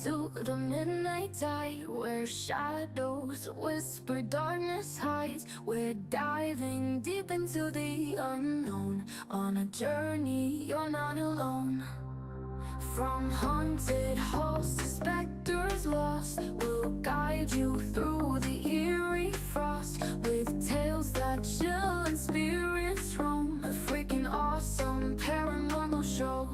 To the midnight tide, where shadows whisper, darkness hides. We're diving deep into the unknown, on a journey you're not alone. From haunted halls to specters lost, we'll guide you through the eerie frost, with tales that chill and spirits roam. A freaking awesome paranormal show.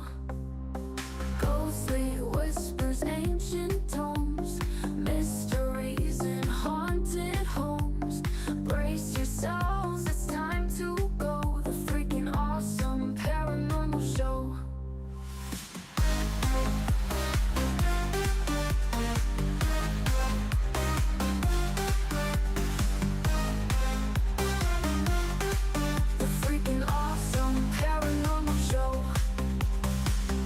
Ghostly whispers, ancient tomes, mysteries in haunted homes. Brace yourselves, it's time to go. The freaking awesome paranormal show. The freaking awesome paranormal show.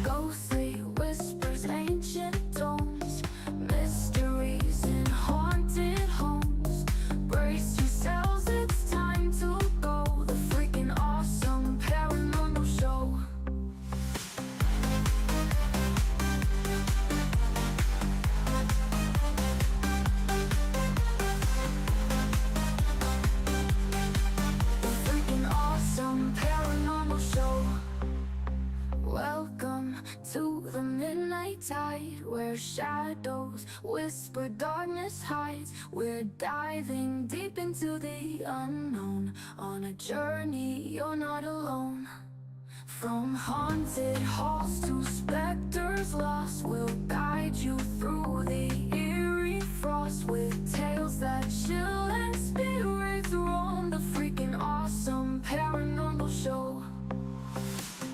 Ghostly whispers, ancient tomes, mysteries in haunted homes. Brace yourselves, it's time to go. The freaking awesome paranormal show. The freaking awesome paranormal show. Welcome to the midnight tide, where shadows whisper, darkness hides. We're diving deep into the unknown, on a journey you're not alone. From haunted halls to specters lost, we'll guide you through the eerie frost, with tales that chill and spirits roam. The freaking awesome paranormal show.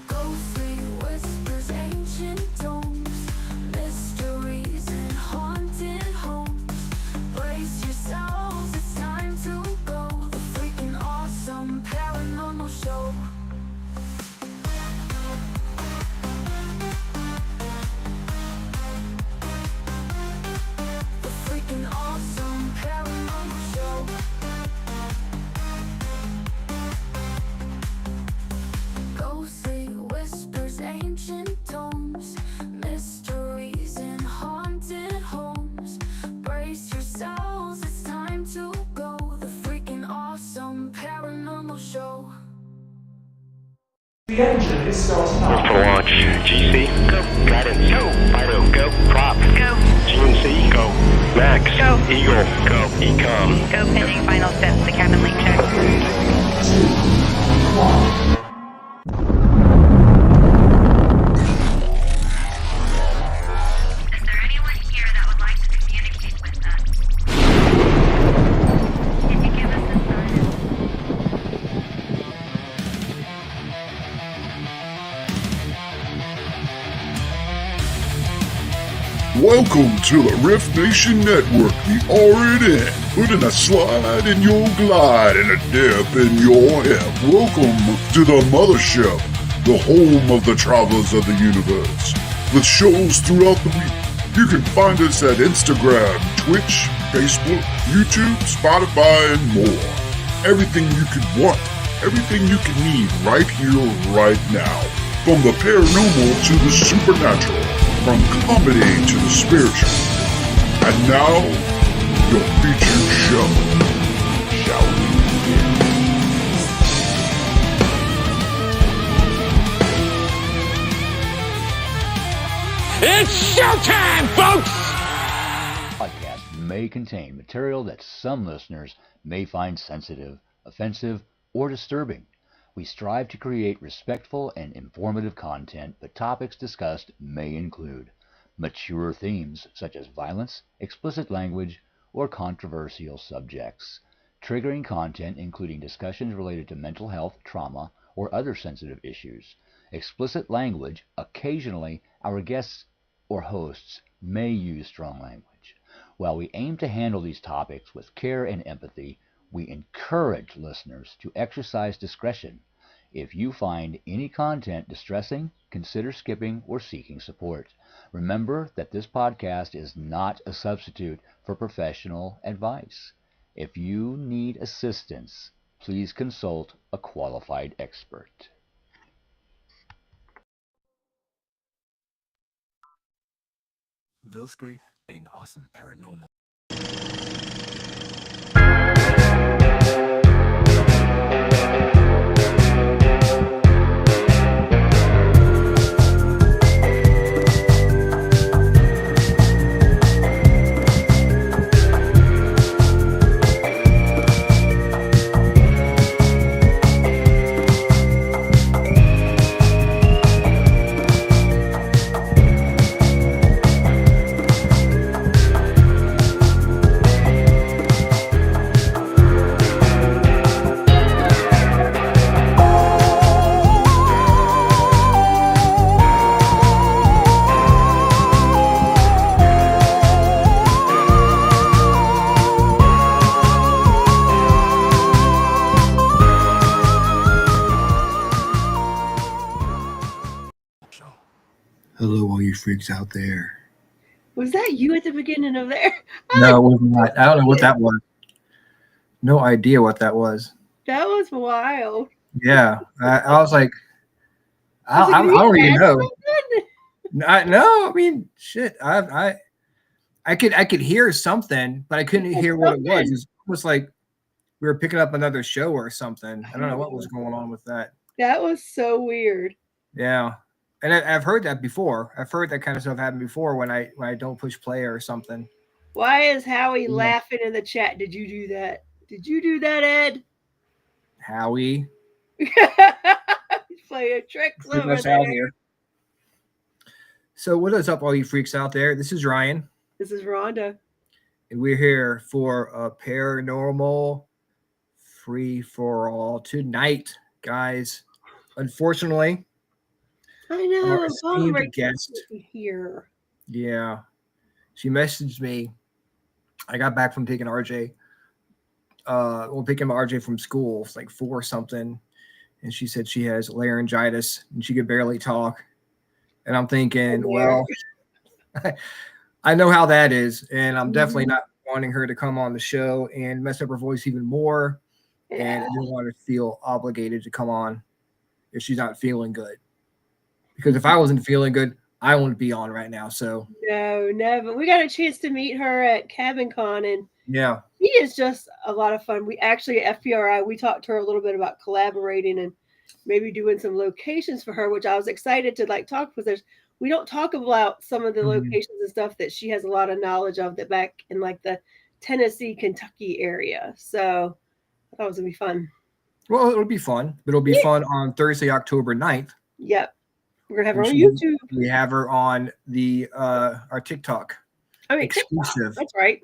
Ghostly whispers, ancient tomes, mysteries in haunted homes. Brace yourselves, it's time to go. The freaking awesome paranormal show. The freaking awesome paranormal show. Ghostly whispers, ancient tomes, mysteries in haunted homes. Brace yourselves, it's time to go. The freaking awesome paranormal show. The engine is starting up. For launch, GC, go. Guidance, go. Fido, go. Prop, go. GMC, go. Max, go. Eagle, go. Ecom, Go pending final steps to cabin link check. 3, 2, 1. Is there anyone here that would like to communicate with us? Can you give us a sign? Welcome to the Rift Nation Network, the RNN. Putting a slide in your glide and a dip in your hip. Welcome to the mothership, the home of the travelers of the universe. With shows throughout the week, you can find us at Instagram, Twitch, Facebook, YouTube, Spotify, and more. Everything you could want, everything you can need right here, right now. From the paranormal to the supernatural, from comedy to the spiritual. And now, your featured show. Shall we begin? It's showtime, folks! Podcast may contain material that some listeners may find sensitive, offensive, or disturbing. We strive to create respectful and informative content, but topics discussed may include mature themes such as violence, explicit language, or controversial subjects, triggering content including discussions related to mental health, trauma, or other sensitive issues, explicit language. Occasionally, our guests or hosts may use strong language. While we aim to handle these topics with care and empathy, we encourage listeners to exercise discretion. If you find any content distressing, consider skipping or seeking support. Remember that this podcast is not a substitute for professional advice. If you need assistance, please consult a qualified expert. Bill Street being awesome paranormal. Hello, all you freaks out there. Was that you at the beginning of there? No, it was not. I don't know what that was. No idea what that was. That was wild. Yeah, I was like, I don't even know. No, I mean, shit. I could hear something, but I couldn't hear what it was. It was almost like we were picking up another show or something. I don't know what was going on with that. That was so weird. Yeah. And I've heard that before. I've heard that kind of stuff happen before when I don't push play or something. Why is Howie laughing in the chat? Did you do that? Did you do that, Ed? Howie. He's playing tricks over us there. Out here. So what is up, all you freaks out there? This is Ryan. This is Rhonda. And we're here for a Paranormal Free-For-All tonight, guys. Unfortunately, I know. our esteemed guest here. Yeah. She messaged me. I got back from taking RJ. Picking RJ from school. It's like 4 or something. And she said she has laryngitis and she could barely talk. And I'm thinking, well, I know how that is. And I'm definitely not wanting her to come on the show and mess up her voice even more. Yeah. And I didn't want her to feel obligated to come on if she's not feeling good. Because if I wasn't feeling good, I wouldn't be on right now. So no, never. We got a chance to meet her at Cabin Con, and yeah, she is just a lot of fun. We actually at FPRI, we talked to her a little bit about collaborating and maybe doing some locations for her, which I was excited to talk with her. We don't talk about some of the locations and stuff that she has a lot of knowledge of that back in the Tennessee, Kentucky area. So I thought it was gonna be fun. Well, it'll be fun. It'll be fun on Thursday, October 9th. Yep. We're gonna have her on YouTube. We have her on the our TikTok. Exclusive. TikTok. That's right.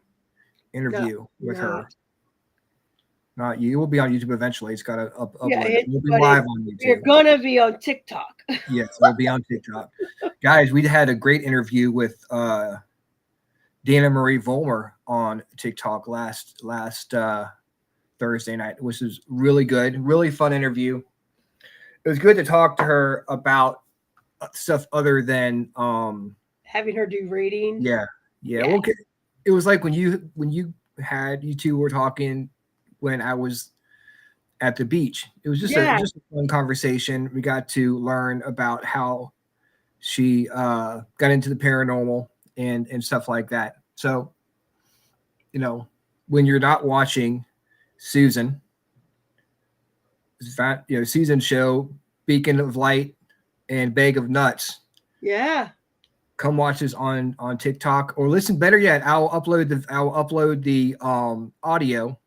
Interview with her. Not you. Will be on YouTube eventually. It's got to upload. We'll be live on YouTube. You're gonna be on TikTok. Yes, we'll be on TikTok. Guys, we had a great interview with Dana Marie Vollmer on TikTok last Thursday night, which was really good, really fun interview. It was good to talk to her about stuff other than Having her do reading. yeah. Well, it was like when you two were talking when I was at the beach. It was just a fun conversation. We got to learn about how she got into the paranormal and stuff like that. So, when you're not watching Susan's show, Beacon of Light and Bag of Nuts, come watch us on TikTok, or listen. Better yet, I'll upload the audio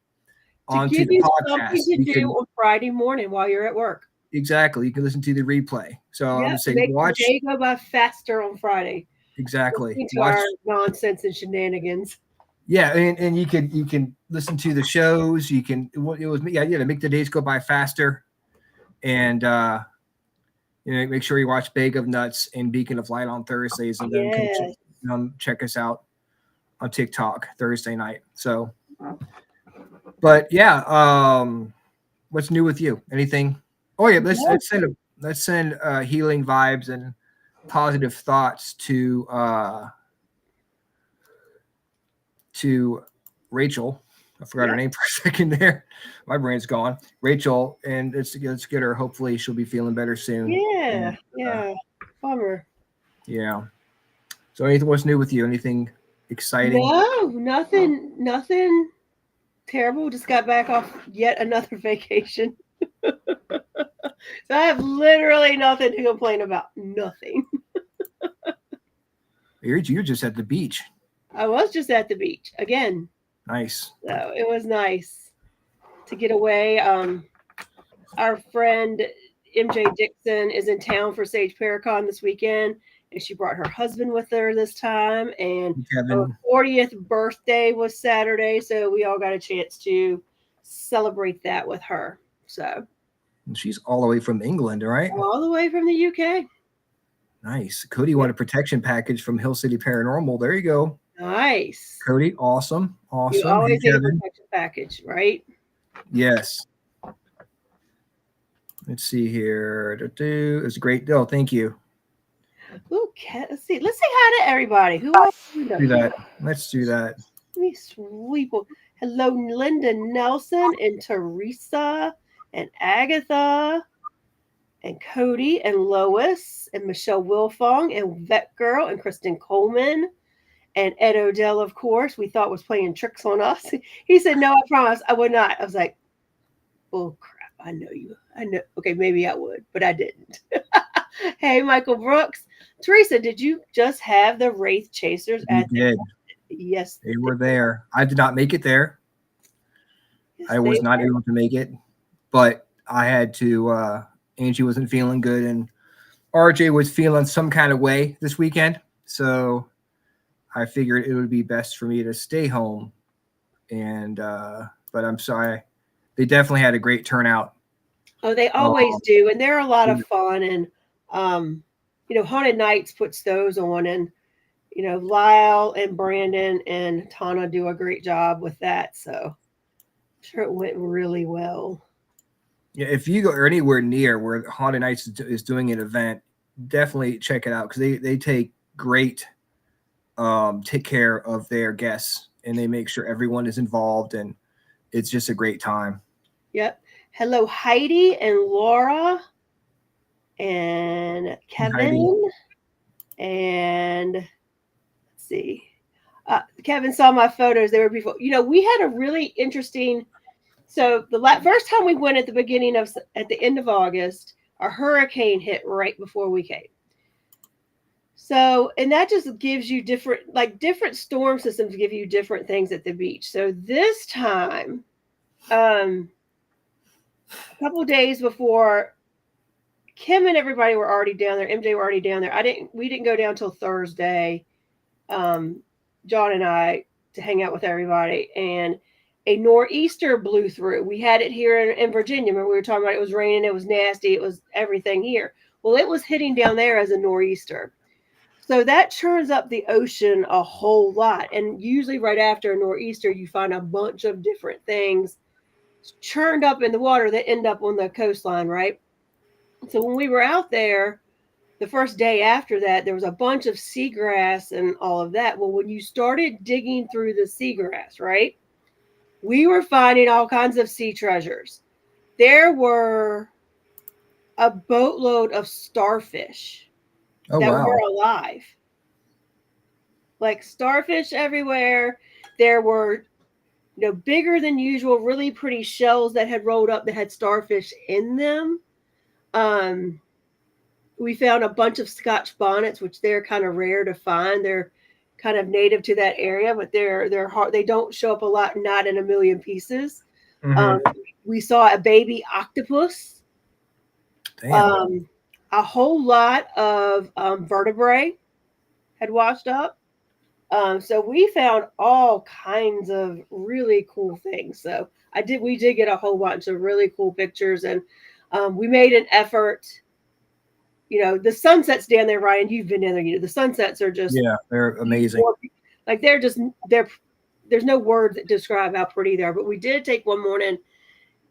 onto the podcast. Something to do on Friday morning while you're at work. Exactly, you can listen to the replay. So I'm gonna say, watch. The day go by faster on Friday. Exactly. Watch our nonsense and shenanigans. Yeah, and you can listen to the shows. You can to make the days go by faster, and make sure you watch Bag of Nuts and Beacon of Light on Thursdays, and then come check us out on TikTok Thursday night. So, but yeah, what's new with you? Anything? Oh yeah, let's send healing vibes and positive thoughts to Rachel. I forgot her name for a second there. My brain's gone. Rachel, and let's get her. Hopefully, she'll be feeling better soon. Yeah, bummer. Yeah. So, anything? What's new with you? Anything exciting? No, nothing terrible. Just got back off yet another vacation. So I have literally nothing to complain about. Nothing. You're just at the beach. I was just at the beach again. Nice. So it was nice to get away. Our friend MJ Dixon is in town for Sage Paracon this weekend, and she brought her husband with her this time. And her 40th birthday was Saturday, so we all got a chance to celebrate that with her. So she's all the way from England, right? All the way from the UK. Nice. Cody won a protection package from Hill City Paranormal. There you go. Nice. Cody, awesome. You always get a protection package, right? Yes. Let's see here. It's a great deal. Thank you. Okay, let's see hi to everybody. Who else? Do that. Let's do that. Let me sweep. Hello, Linda Nelson and Teresa and Agatha and Cody and Lois and Michelle Wilfong and Vet Girl and Kristen Coleman and Ed Odell, of course, we thought was playing tricks on us. He said, no, I promise I would not. I was like, oh, crap. I know you. I know. Okay, maybe I would, but I didn't. Hey, Michael Brooks. Teresa, did you just have the Wraith Chasers at the Yes. They were there. I did not make it there. Yes, I was not able to make it, but I had to. Angie wasn't feeling good, and RJ was feeling some kind of way this weekend. So I figured it would be best for me to stay home. And but I'm sorry. They definitely had a great turnout. Oh, they always do. And they're a lot of fun. And Haunted Nights puts those on, and Lyle and Brandon and Tana do a great job with that. So I'm sure it went really well. Yeah, if you go anywhere near where Haunted Nights is doing an event, definitely check it out, because they take great take care of their guests, and they make sure everyone is involved, and it's just a great time. Yep. Hello, Heidi and Laura and Kevin. And let's see. Kevin saw my photos. They were beautiful. We had a really interesting. So the first time we went at the end of August, a hurricane hit right before we came. So, and that just gives you different storm systems give you different things at the beach. So this time, a couple of days before, Kim and everybody were already down there. MJ were already down there. We didn't go down till Thursday. John and I, to hang out with everybody, and a nor'easter blew through. We had it here in Virginia. Remember, we were talking about it was raining, it was nasty, it was everything here. Well, it was hitting down there as a nor'easter. So that churns up the ocean a whole lot. And usually right after a nor'easter, you find a bunch of different things churned up in the water that end up on the coastline, right? So when we were out there, the first day after that, there was a bunch of seagrass and all of that. Well, when you started digging through the seagrass, right, we were finding all kinds of sea treasures. There were a boatload of starfish Oh that wow. were alive. Like starfish everywhere. There were, bigger than usual, really pretty shells that had rolled up that had starfish in them. We found a bunch of Scotch bonnets, which they're kind of rare to find. They're kind of native to that area, but they're hard. They don't show up a lot, not in a million pieces. We saw a baby octopus. Damn. A whole lot of vertebrae had washed up. So we found all kinds of really cool things. So we did get a whole bunch of really cool pictures, and we made an effort. The sunsets down there, Ryan, you've been in there. The sunsets are just they're amazing. Like there's no word that describe how pretty they are. But we did take one morning,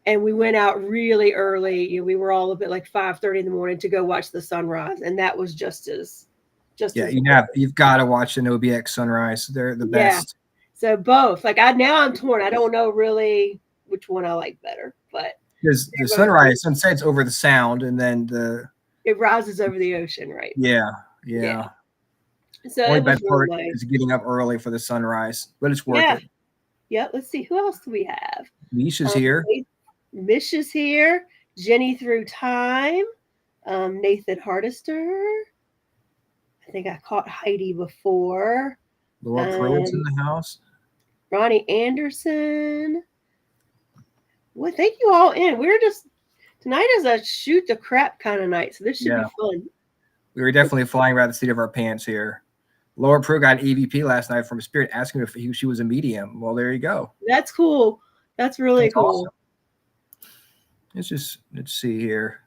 and we went out really early. We were all up at like 5:30 in the morning to go watch the sunrise, and that was just as you've got to watch an OBX sunrise. They're the best. So both. Like I'm torn. I don't know really which one I like better, but because the sunset's over the sound, and then it rises over the ocean, right? Yeah. So only bad part nice. is getting up early for the sunrise, but it's worth it. Yeah. Let's see, who else do we have? Mish is here. Mish is here. Jenny through time. Nathan Hardister. I think I caught Heidi before. Laura Pruitt's in the house. Ronnie Anderson. Well, thank you all in. Tonight is a shoot the crap kind of night, so this should be fun. We were definitely flying around the seat of our pants here. Laura Pruitt got an EVP last night from Spirit asking if she was a medium. Well, there you go. That's cool. That's really cool. Awesome. Let's see here.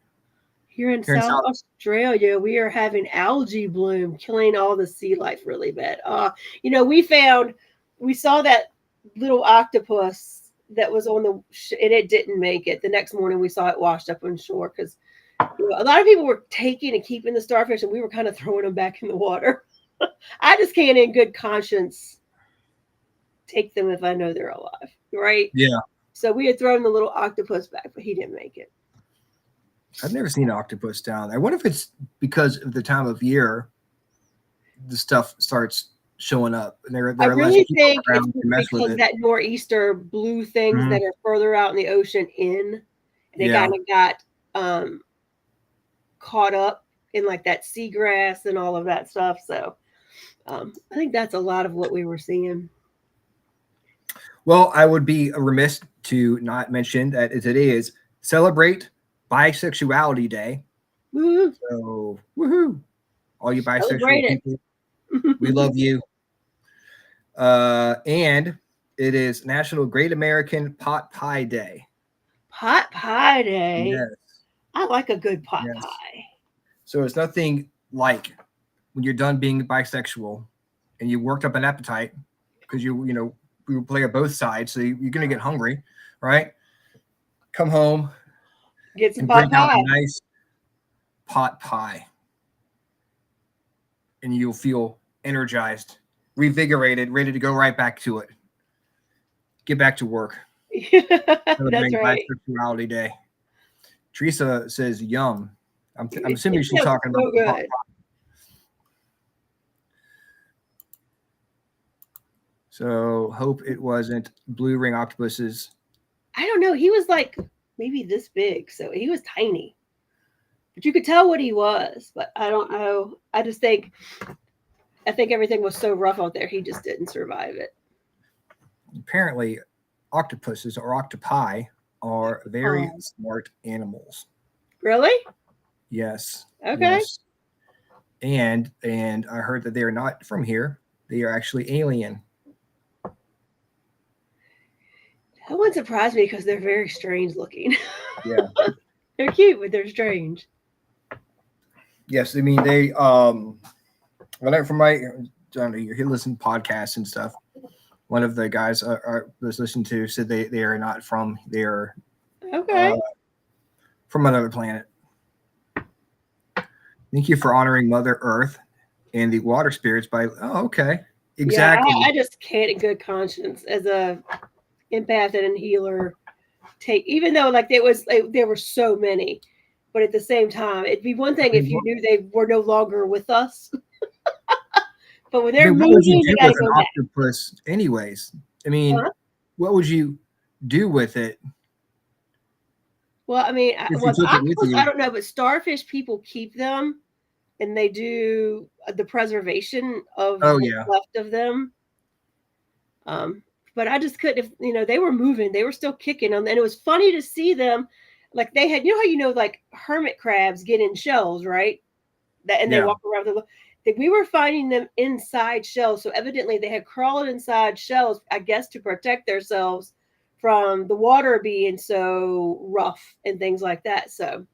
Here in South Australia, we are having algae bloom, killing all the sea life really bad. We saw that little octopus that was on and it didn't make it. The next morning we saw it washed up on shore because a lot of people were taking and keeping the starfish, and we were kind of throwing them back in the water. I just can't in good conscience take them if I know they're alive, right? Yeah. So we had thrown the little octopus back, but he didn't make it. I've never seen an octopus down there. I wonder if it's because of the time of year the stuff starts showing up. And I really think it's because that nor'easter blew things that are further out in the ocean in, and they kind of got caught up in like that seagrass and all of that stuff. So I think that's a lot of what we were seeing. Well, I would be remiss to not mention that today is Celebrate Bisexuality Day. Woo-hoo. So, woohoo! All you bisexual people, we love you. And it is National Great American Pot Pie Day. Pot Pie Day? Yes. I like a good pot pie. So it's nothing like when you're done being bisexual and you worked up an appetite because we play at both sides, so you're going to get hungry, right? Come home, get some pot pie. A nice pot pie, and you'll feel energized, revigorated, ready to go right back to it. Get back to work. That's right. Bisexuality Day. Teresa says, "Yum." I'm assuming she's talking about the pot pie. So hope it wasn't blue ring octopuses. I don't know. He was like maybe this big, so he was tiny. But you could tell what he was. But I don't know. I think everything was so rough out there, he just didn't survive it. Apparently, octopuses or octopi are very smart animals. Really? Yes. Okay. Yes. And I heard that they are not from here. They are actually alien. That wouldn't surprise me because they're very strange looking. Yeah. They're cute, but they're strange. Yes, I mean they from my, I don't know, he listens to podcasts and stuff. One of the guys I was listening to said they are not from, they are Okay. From another planet. Thank you for honoring Mother Earth and the water spirits by, oh, okay. Exactly. Yeah, I just can't in good conscience as a empath and healer take, even though like there were so many, but at the same time, it'd be one thing if you knew they were no longer with us. But when they're what would you moving, do they gotta with an go back. octopus anyways? I mean, Huh? what would you do with it? Well, I mean, If you well, the took it with octopus, you. I don't know, but starfish people keep them, and they do the preservation of Oh, what's yeah. left of them. But I just couldn't. If they were moving, they were still kicking them, and it was funny to see them. Like they had, how like hermit crabs get in shells, right? And they Yeah. walk around we were finding them inside shells. So evidently they had crawled inside shells, I guess, to protect themselves from the water being so rough and things like that. So,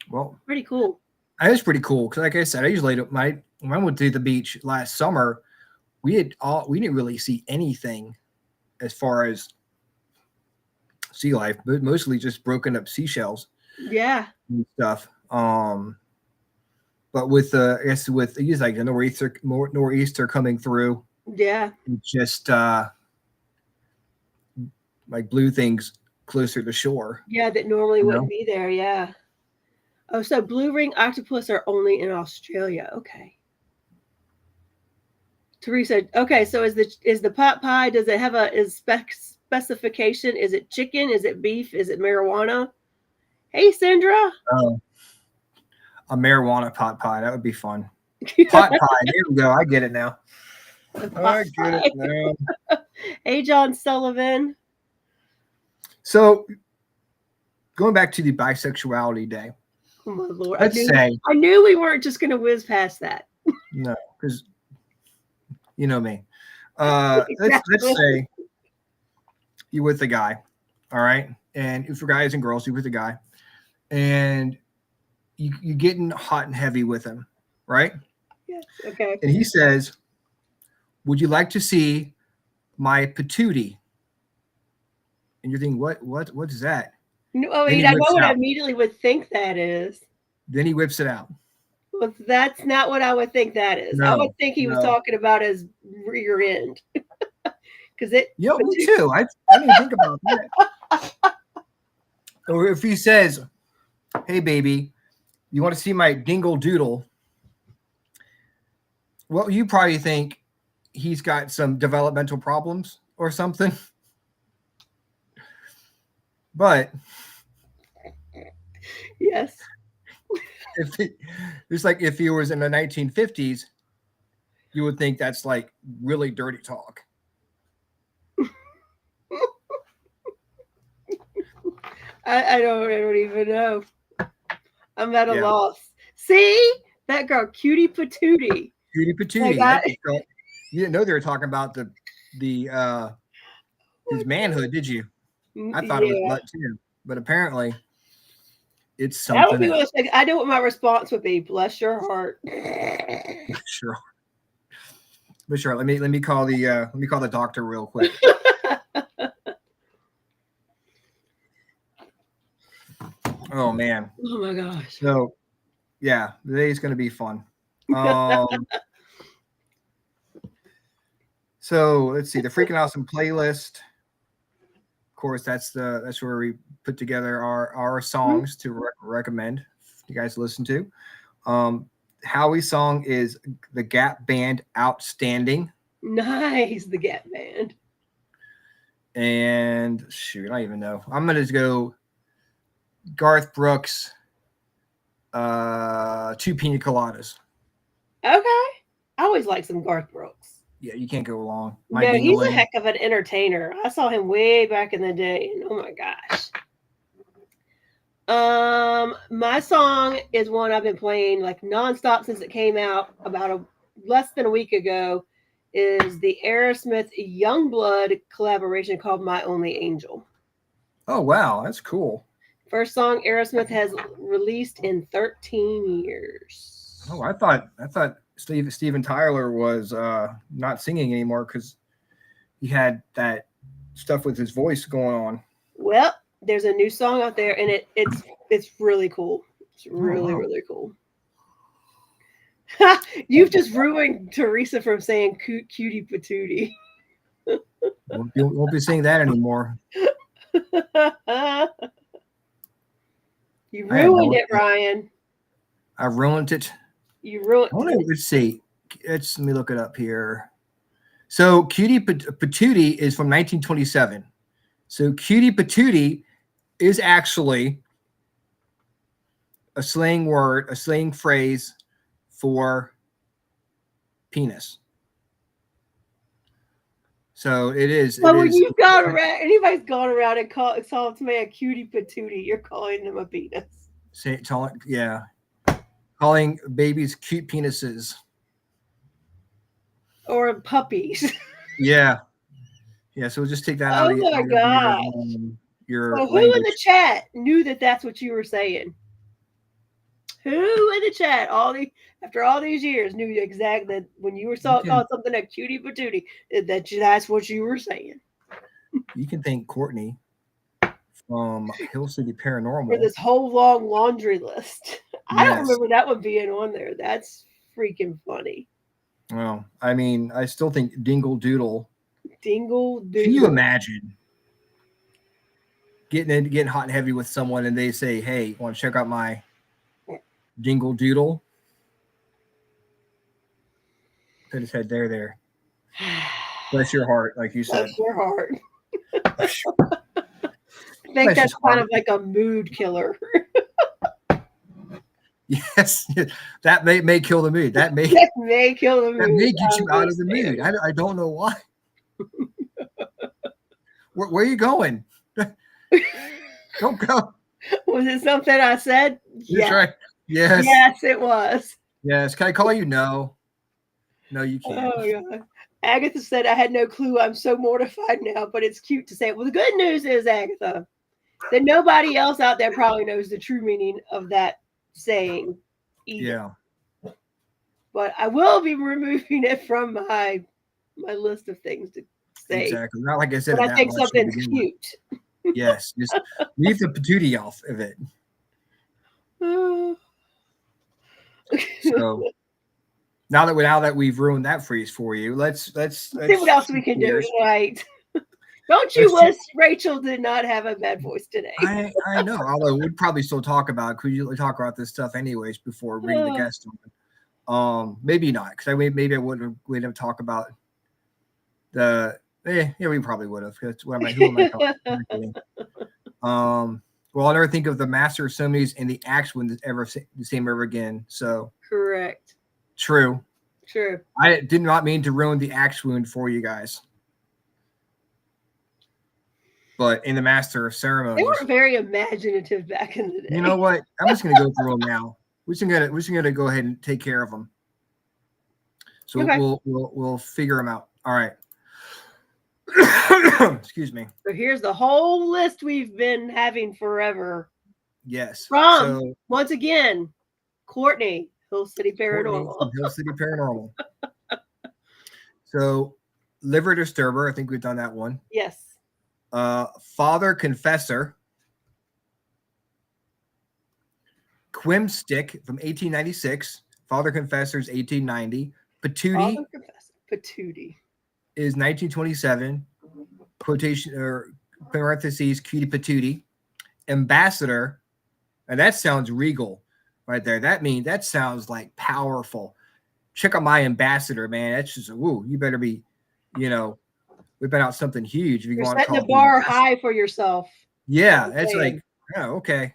Well, pretty cool. That is pretty cool because, like I said, I usually don't. When I went to the beach last summer, we didn't really see anything as far as sea life, but mostly just broken up seashells. Yeah. And stuff. But with I guess with like the nor'easter coming through, yeah, it just like blew things closer to shore. Yeah, that normally wouldn't be there. Yeah. Oh, so blue ring octopus are only in Australia. Okay. Teresa, okay, so is the pot pie, does it have specification? Is it chicken? Is it beef? Is it marijuana? Hey, Sandra. Oh, a marijuana pot pie. That would be fun. Pot pie. There we go. I get it now. I get it now. Hey, John Sullivan. So, going back to the bisexuality day. Oh, my Lord. I knew we weren't just going to whiz past that. No, because you know me. Let's say you're with a guy, all right? And for guys and girls, you're with a guy. And you're getting hot and heavy with him, right? Yes, okay. And he says, would you like to see my patootie? And you're thinking, what is that? No, I know what I immediately would think that is. Then he whips it out. Well, that's not what I would think that is. I would think he was talking about his rear end. Because me too. I didn't think about that. Or if he says, hey, baby, you want to see my dingle doodle? Well, you probably think he's got some developmental problems or something. But yes, it's like if he was in the 1950s, you would think that's like really dirty talk. I don't even know. I'm at a loss. See that girl, cutie patootie. Cutie patootie. You didn't know they were talking about his manhood, did you? I thought it was butt too, but apparently it's something else. I know what my response would be. Bless your heart. Sure. But sure, let me call the doctor real quick. Oh man. Oh my gosh. So yeah, today's gonna be fun. So let's see the Freakin' Awesome playlist. Of course, that's where we put together our songs to recommend you guys listen to. Howie's song is the Gap Band Outstanding. Nice, the Gap Band. And shoot, I don't even know. I'm gonna go Garth Brooks, 2 Pina Coladas. Okay. I always like some Garth Brooks. Yeah, you can't go wrong. No, he's a heck of an entertainer. I saw him way back in the day, and oh my gosh. My song is one I've been playing like nonstop since it came out about less than a week ago. Is the Aerosmith Youngblood collaboration called "My Only Angel." Oh wow, that's cool. First song Aerosmith has released in 13 years. Oh, I thought Steven Tyler was not singing anymore because he had that stuff with his voice going on. Well, there's a new song out there, and it's really cool. It's really wow. really cool. You've just ruined Teresa from saying cutie patootie. Won't be saying that anymore. You ruined it, Ryan. I ruined it. You ruined it. Let's see. Let me look it up here. So cutie patootie is from 1927. So cutie patootie is actually a slang word, a slang phrase for penis. So it is. So when you've gone around, anybody's gone around and called somebody a cutie patootie, you're calling them a penis. Calling babies cute penises. Or puppies. Yeah. Yeah, so we'll just take that out of your so who in the chat knew that that's what you were saying? Who in the chat after all these years knew exactly that when you were called something a cutie patootie, that's what you were saying? You can thank Courtney from Hill City Paranormal for this whole long laundry list. I don't remember that one being on there. That's freaking funny. Well, I mean, I still think Dingle Doodle. Dingle Doodle. Can you imagine getting hot and heavy with someone and they say, "Hey, want to check out my Dingle Doodle?" Put his head there. Bless your heart, like you said. Bless your heart. I think that's kind of like a mood killer. Yes, that may kill the mood. That may kill the mood. That may get you out of the mood. I don't know why. Where are you going? Don't go. Was it something I said? That's right. Yes. Yes, it was. Yes. Can I call you? No. No, you can't. Oh God. Agatha said, "I had no clue. I'm so mortified now, but it's cute to say it." Well, the good news is, Agatha, that nobody else out there probably knows the true meaning of that saying either. Yeah. But I will be removing it from my list of things to say. Exactly. Not like I said. But I think something's cute. Yes. Just leave the patootie off of it. So now that we've ruined that phrase for you, let's see what else we can do tonight. Don't you wish Rachel did not have a bad voice today? I know. Although we'd probably still talk about we usually talk about this stuff anyways before bringing the guest on. Maybe not, because maybe I we'd have talk about the we probably would have. Who am I talking? Well, I'll never think of the master of ceremonies and the axe wound ever the same ever again. So correct. True. I did not mean to ruin the axe wound for you guys. But in the master of ceremonies, they were very imaginative back in the day. You know what? I'm just gonna go through them now. We're just gonna go ahead and take care of them. So we'll figure them out. All right. Excuse me. So here's the whole list we've been having forever. Yes. From once again, Courtney, Hill City Paranormal. Hill City Paranormal. So liver disturber, I think we've done that one. Yes. Father Confessor, Quim Stick from 1896. Father Confessor's 1890. Patootie. Patootie is 1927. Quotation or parentheses cutie patootie. Ambassador, and that sounds regal right there. That sounds like powerful. Check out my ambassador, man. That's just you better be, we've been out something huge. If you want to setting the bar high for yourself. Yeah, that's like, oh, okay.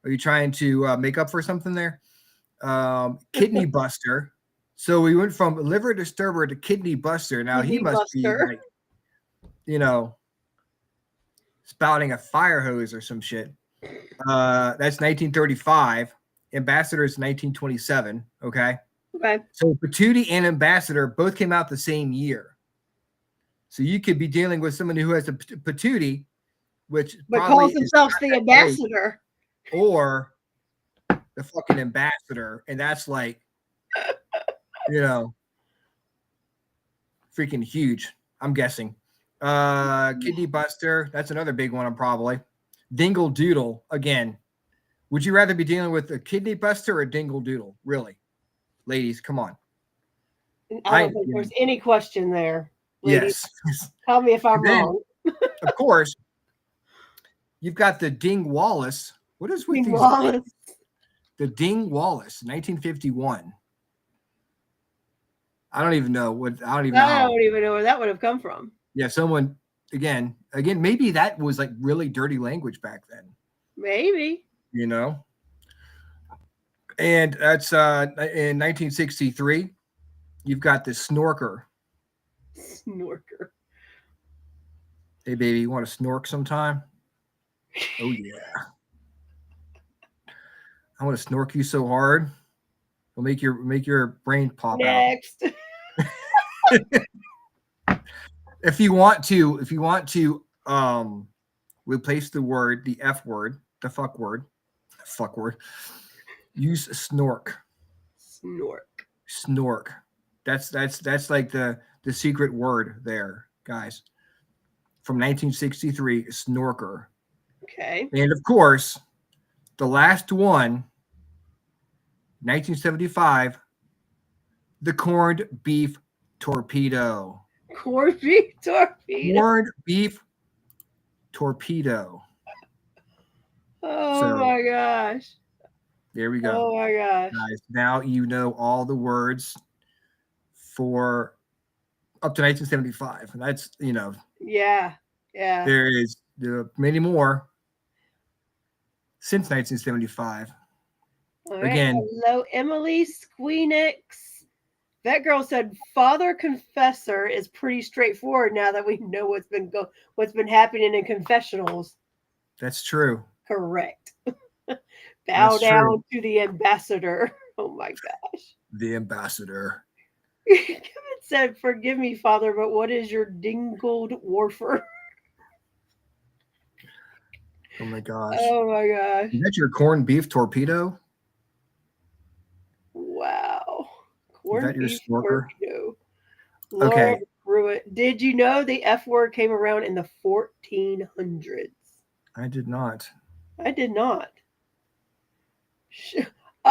Are you trying to make up for something there? Kidney buster. So we went from liver disturber to kidney buster. Now he must be like, spouting a fire hose or some shit. That's 1935. Ambassador is 1927. Okay. So Patootie and Ambassador both came out the same year. So you could be dealing with someone who has a Patootie, which calls themselves the Ambassador, or the fucking ambassador, and that's like, freaking huge. I'm guessing. Kidney Buster, that's another big one. Probably Dingle Doodle again. Would you rather be dealing with a Kidney Buster or a Dingle Doodle? Really, ladies, come on. I don't think there's any question there. Ladies. Yes. Tell me if I'm wrong. Of course, you've got the Ding Wallace. What is with Ding these? Wallace. The Ding Wallace, 1951. I don't even know what. I don't even know where that would have come from. Yeah, someone again. Maybe that was like really dirty language back then. Maybe. And that's in 1963. You've got the Snorker. Snorker. Hey, baby, you want to snork sometime? Oh yeah. I want to snork you so hard. It'll make your brain pop Next. out. If you want to replace the F word, the fuck word, use snork. Snork. That's like the secret word there, guys. From 1963, snorker. Okay. And of course, the last one, 1975, the corned beef torpedo. Corned beef torpedo. Corned beef torpedo. Oh my gosh. There we go. Oh my gosh. Guys, now you know all the words for up to 1975. And that's, Yeah. Yeah. there is many more since 1975. All right. Again. Hello, Emily Squeenix. That girl said Father Confessor is pretty straightforward now that we know what's been happening in confessionals. That's true. Correct. Bow down to the ambassador. Oh my gosh. The ambassador. Kevin said, "Forgive me, Father, but what is your dingled warfer?" Oh my gosh. Oh my gosh. Is that your corned beef torpedo? Wow. Is that your snorker? Okay. Pruitt. Did you know the F word came around in the 1400s? I did not. I did not.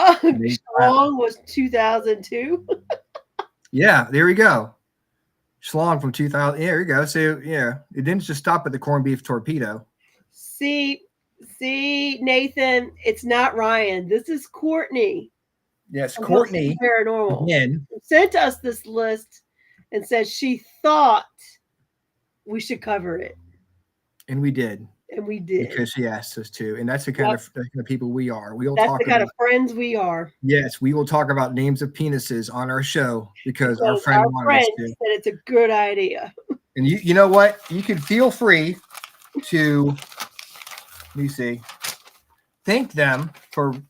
Schlong was 2002. Yeah, there we go. Schlong from 2000. Yeah, there you go. So yeah, it didn't just stop at the corned beef torpedo. See, Nathan, it's not Ryan. This is Courtney. Yes, Courtney Paranormal again sent us this list and said she thought we should cover it, and we did. Because she asked us to, and that's the kind of people we are. That's the kind of friends we are. Yes, we will talk about names of penises on our show because our friend said it's a good idea. And you know what? You can feel free to, let me see, thank them for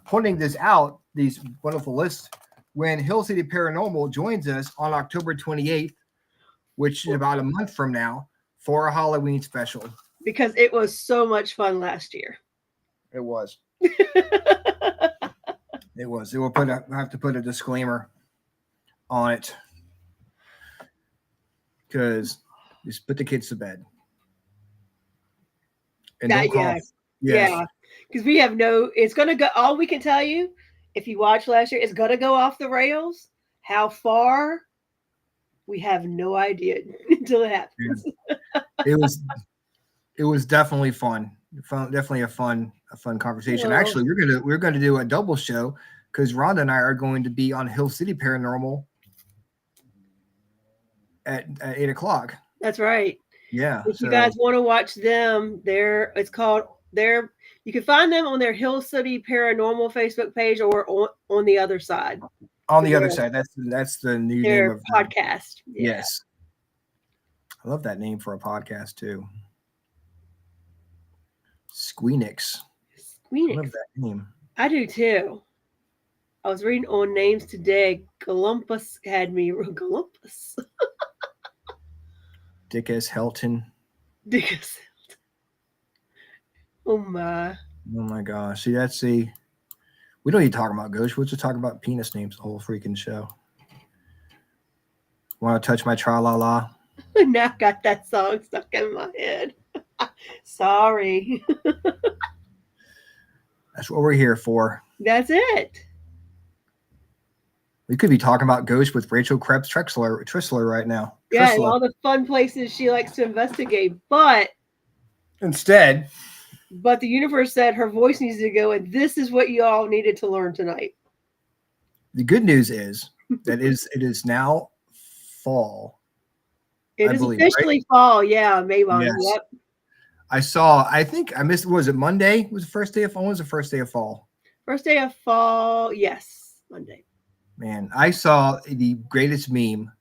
pointing this out, these wonderful lists, when Hill City Paranormal joins us on October 28th, which is about a month from now, for a Halloween special. Because it was so much fun last year. It was. It was. I have to put a disclaimer on it. Because just put the kids to bed. And don't cough. Yeah. Because we have it's going to go, all we can tell you, if you watched last year, it's going to go off the rails. How far? We have no idea until it happens. Yeah. It was definitely fun. Definitely a fun conversation. Well, actually, we're gonna do a double show because Rhonda and I are going to be on Hill City Paranormal at 8 o'clock. That's right. Yeah. If you guys want to watch them, you can find them on their Hill City Paranormal Facebook page or on the other side. On the other side. That's the new name of podcast. Yeah. Yes. I love that name for a podcast too. Squeenix. I love that name. I do too. I was reading on names today. Golumpus had me. Golumpus. Dickus Helton. Dickus Helton. Oh my. Oh my gosh. See, that's the We don't need to talk about ghosts. We'll just talk about penis names the whole freaking show. Want to touch my tra-la-la? Now I got that song stuck in my head. Sorry. That's what we're here for. That's it. We could be talking about ghosts with Rachel Krebs Trissler right now. Yeah, and Trissler. all the fun places she likes to investigate. But Instead, the universe said her voice needs to go, and this is what you all needed to learn tonight. the good news is that it is now fall. It is officially fall. Yeah, Mayvon. Yes. Yep. I think I missed, was it Monday? Was the first day of fall? When was the first day of fall? First day of fall. Yes, Monday. Man, I saw the greatest meme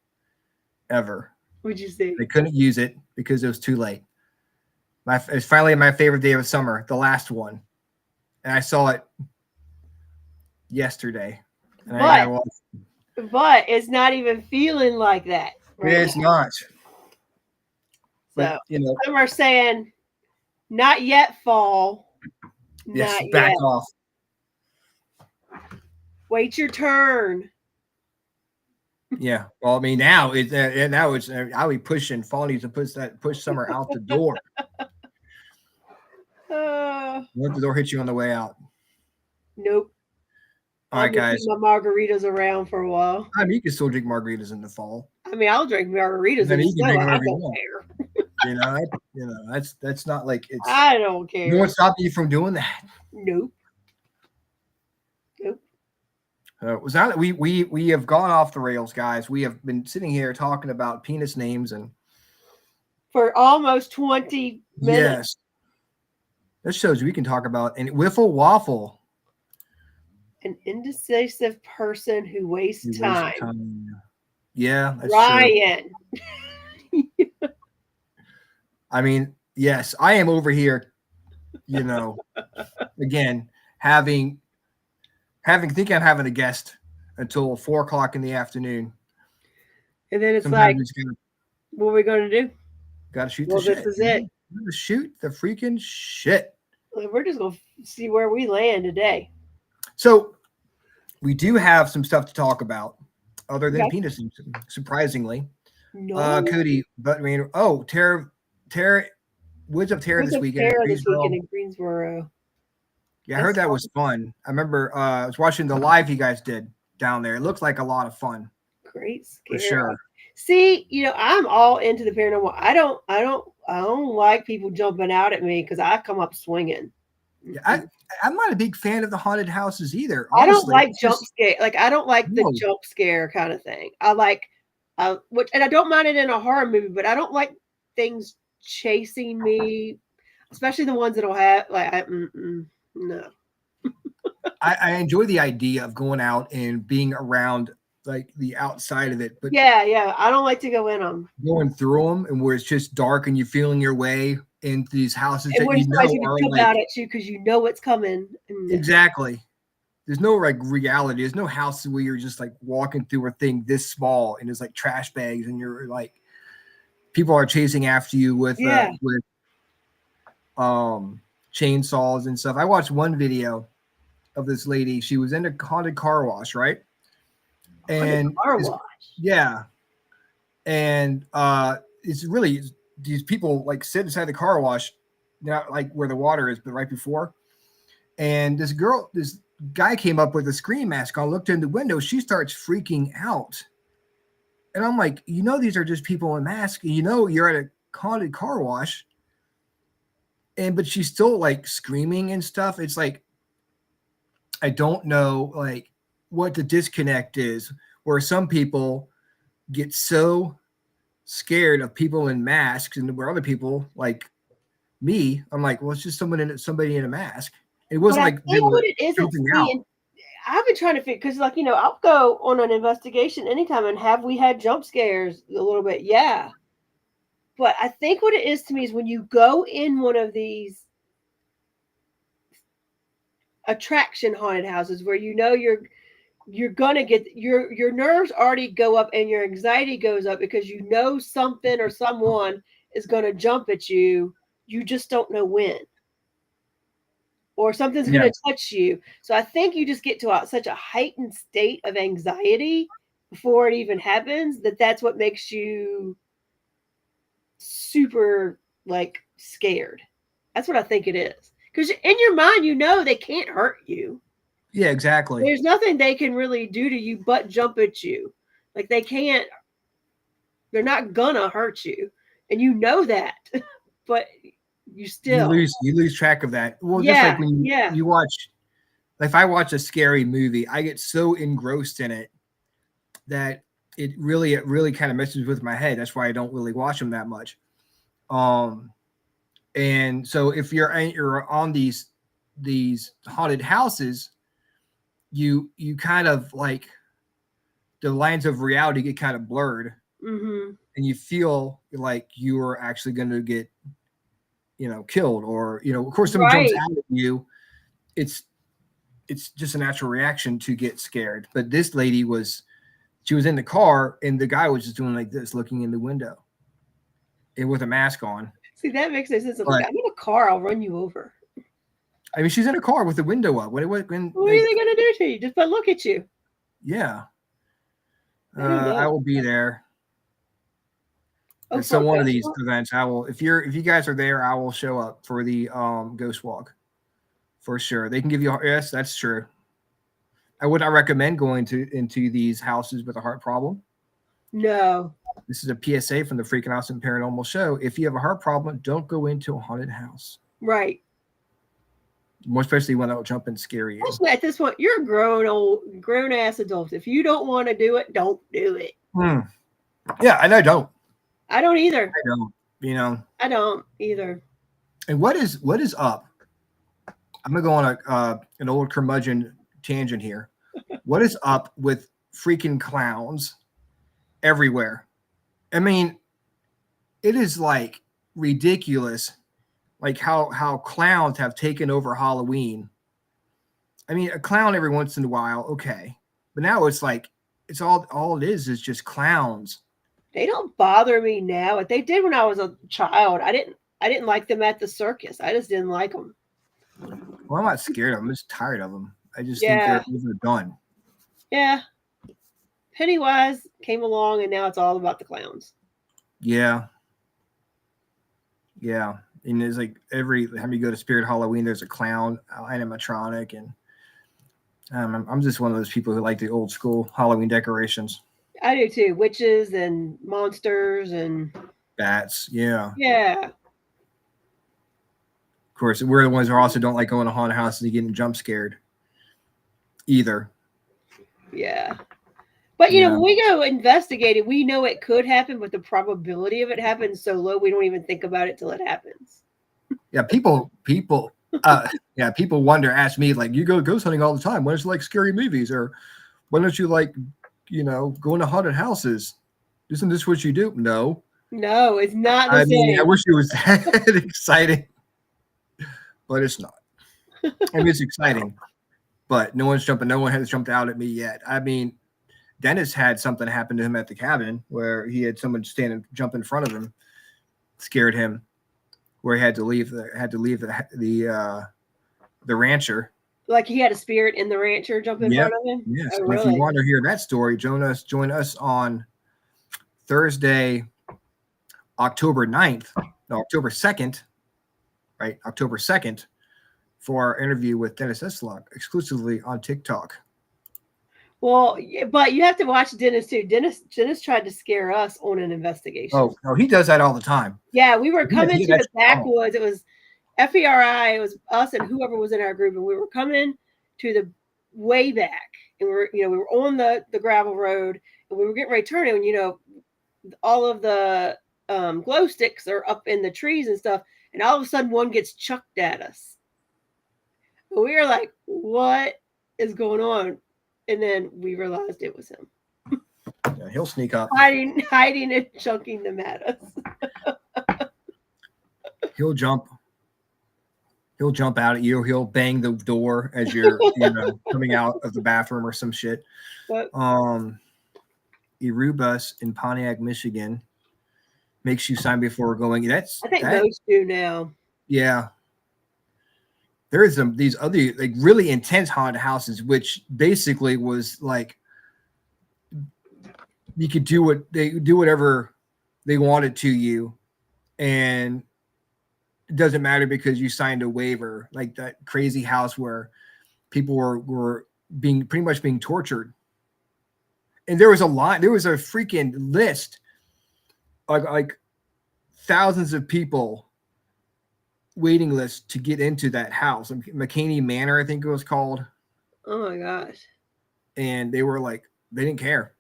ever. What'd you see? They couldn't use it because it was too late. It's finally my favorite day of summer, the last one. And I saw it yesterday. And but it's not even feeling like that. Right it's now. Not. So, some are saying, not yet fall. Yes, not back yet. off. Wait your turn. Yeah. Well, I mean, now it's I'll be pushing. Fall needs to push summer out the door. Let the door hit you on the way out. Nope. All right, guys. Keep my margaritas around for a while. I mean, you can still drink margaritas in the fall. I mean, I'll drink margaritas in the summer. I don't care. That's not like it's. I don't care. No one stopped you from doing that. Nope. Was that we have gone off the rails, guys. We have been sitting here talking about penis names and for almost 20 minutes. Yes. That shows we can talk about and Wiffle Waffle. An indecisive person who wastes time. Yeah, that's Ryan. I mean, yes, I am over here, again, thinking I'm having a guest until 4:00 in the afternoon. And then it's sometimes what are we going to do? Got to shoot the shit. This is it. We're going to shoot the freaking shit. We're just going to see where we land today. So we do have some stuff to talk about other than penis, surprisingly. No. Cody, but I mean, Tara, what's up, Tara, this weekend? Tara this weekend in Greensboro. Yeah, I heard that was fun. I remember I was watching the live you guys did down there. It looked like a lot of fun. Great scare. For sure. See, I'm all into the paranormal. I don't like people jumping out at me because I come up swinging. Yeah, I'm not a big fan of the haunted houses either. Honestly. I don't like jump scare. Like I don't like the jump scare kind of thing. I like and I don't mind it in a horror movie, but I don't like things chasing me, especially the ones that'll have no. I enjoy the idea of going out and being around like the outside of it, but yeah, I don't like to go in them. Going through them and where it's just dark and you're feeling your way into these houses and that are jump out at you because you know what's coming. Exactly. There's no like reality. There's no house where you're just like walking through a thing this small and there's like trash bags and you're like people are chasing after you with chainsaws and stuff. I watched one video of this lady. She was in a haunted car wash, right? And yeah. And it's really these people like sit inside the car wash, not like where the water is, but right before. And this guy came up with a screen mask on, looked in the window. She starts freaking out. And I'm like, these are just people in masks. You're at a haunted car wash. But she's still like screaming and stuff. It's like, I don't know like what the disconnect is, where some people get so scared of people in masks and where other people like me, I'm like, well, it's just somebody in a mask. It wasn't like they were jumping out. I've been trying to figure because I'll go on an investigation anytime and have we had jump scares a little bit? Yeah. But I think what it is to me is when you go in one of these attraction haunted houses where you're gonna get your nerves already go up and your anxiety goes up because something or someone is gonna jump at you. You just don't know when. or something's going to touch you. So I think you just get to such a heightened state of anxiety before it even happens that's what makes you super like scared. That's what I think it is. Because in your mind, they can't hurt you. Yeah, exactly. There's nothing they can really do to you but jump at you. Like they're not gonna hurt you. And you know that. But you still you lose track of that. Well, just like when you watch, if I watch a scary movie, I get so engrossed in it that it really kind of messes with my head. That's why I don't really watch them that much. And so if you're on these haunted houses, you kind of like the lines of reality get kind of blurred, and you feel like you are actually going to get killed, or of course someone jumps out at you. It's just a natural reaction to get scared. But this lady she was in the car, and the guy was just doing like this, looking in the window and with a mask on. See, that makes no sense. I'm in a car, I'll run you over. I mean, she's in a car with the window up. What are they going to do to you? Just but look at you. Yeah. I will be there. Oh, so one of these events, I will. If you guys are there, I will show up for the ghost walk for sure. They can give you. Yes, that's true. I would not recommend going into these houses with a heart problem. No. This is a PSA from the Freakin' Awesome Paranormal Show. If you have a heart problem, don't go into a haunted house. Right. More especially when they'll jump and scare you. Especially at this point, you're a grown ass adult. If you don't want to do it, don't do it. Yeah, and I don't. I don't either. I don't. I don't either. And what is up? I'm gonna go on an old curmudgeon tangent here. What is up with freaking clowns everywhere? I mean, it is like ridiculous, like how clowns have taken over Halloween. I mean, a clown every once in a while, okay, but now it's like it's all it is just clowns. They don't bother me now. They did when I was a child. I didn't like them at the circus. I just didn't like them. Well, I'm not scared of them. I'm just tired of them. I just think they're overdone. Yeah. Pennywise came along, and now it's all about the clowns. Yeah. Yeah. And there's like every time you go to Spirit Halloween, there's a clown animatronic, and I'm just one of those people who like the old school Halloween decorations. I do too. Witches and monsters and bats. Yeah. Yeah. Of course, we're the ones who also don't like going to haunted houses and getting jump scared either. Yeah. But when we go investigate it, we know it could happen, but the probability of it happening is so low, we don't even think about it till it happens. Yeah, people wonder, ask me, like, you go ghost hunting all the time. Why don't you like scary movies? Or why don't you like, go into haunted houses? Isn't this what you do? No, it's not the same. I wish it was that exciting, but it's not. I mean, it's exciting, but no one has jumped out at me yet. I mean, Dennis had something happen to him at the cabin where he had someone jump in front of him, scared him, where he had to leave the rancher. Like he had a spirit in the rancher jump in front of him? Yes. Oh, really? If you want to hear that story, join us on Thursday, October 2nd, right? October 2nd, for our interview with Dennis Eslock, exclusively on TikTok. Well, but you have to watch Dennis too. Dennis tried to scare us on an investigation. Oh, no, he does that all the time. Yeah, we were coming to the backwoods. It was FERI. It was us and whoever was in our group, and we were coming to the way back, and we were on the gravel road, and we were getting ready to turn, and all of the glow sticks are up in the trees and stuff, and all of a sudden one gets chucked at us. We were like, "What is going on?" And then we realized it was him. Yeah, he'll sneak up, hiding and chucking them at us. He'll jump out at you. He'll bang the door as you're coming out of the bathroom or some shit. Erebus in Pontiac, Michigan makes you sign before going. I think most do now. Yeah. there's these other like really intense haunted houses, which basically was like you could do whatever they wanted to you, and it doesn't matter because you signed a waiver. Like that crazy house where people were being pretty much being tortured, and there was a freaking list, like thousands of people waiting list to get into that house. McKinney Manor, I think it was called. Oh my gosh. And they were like, they didn't care.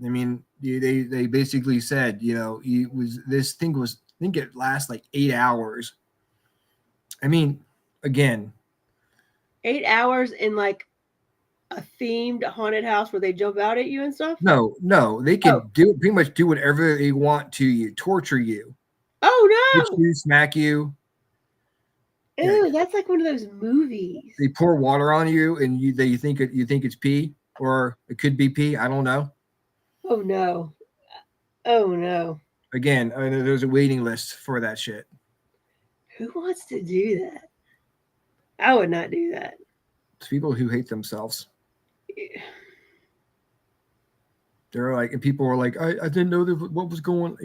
I mean, they basically said, this thing I think it lasts like 8 hours. I mean, again, 8 hours in like a themed haunted house where they jump out at you and stuff? No, they can pretty much do whatever they want to you, torture you. Oh no! Hit you, smack you. Ew, that's like one of those movies. They pour water on you, and you think it's pee, or it could be pee. I don't know. Oh no! Oh no! Again, there's a waiting list for that shit. Who wants to do that? I would not do that. It's people who hate themselves. They're like, and people were like, I didn't know what was going.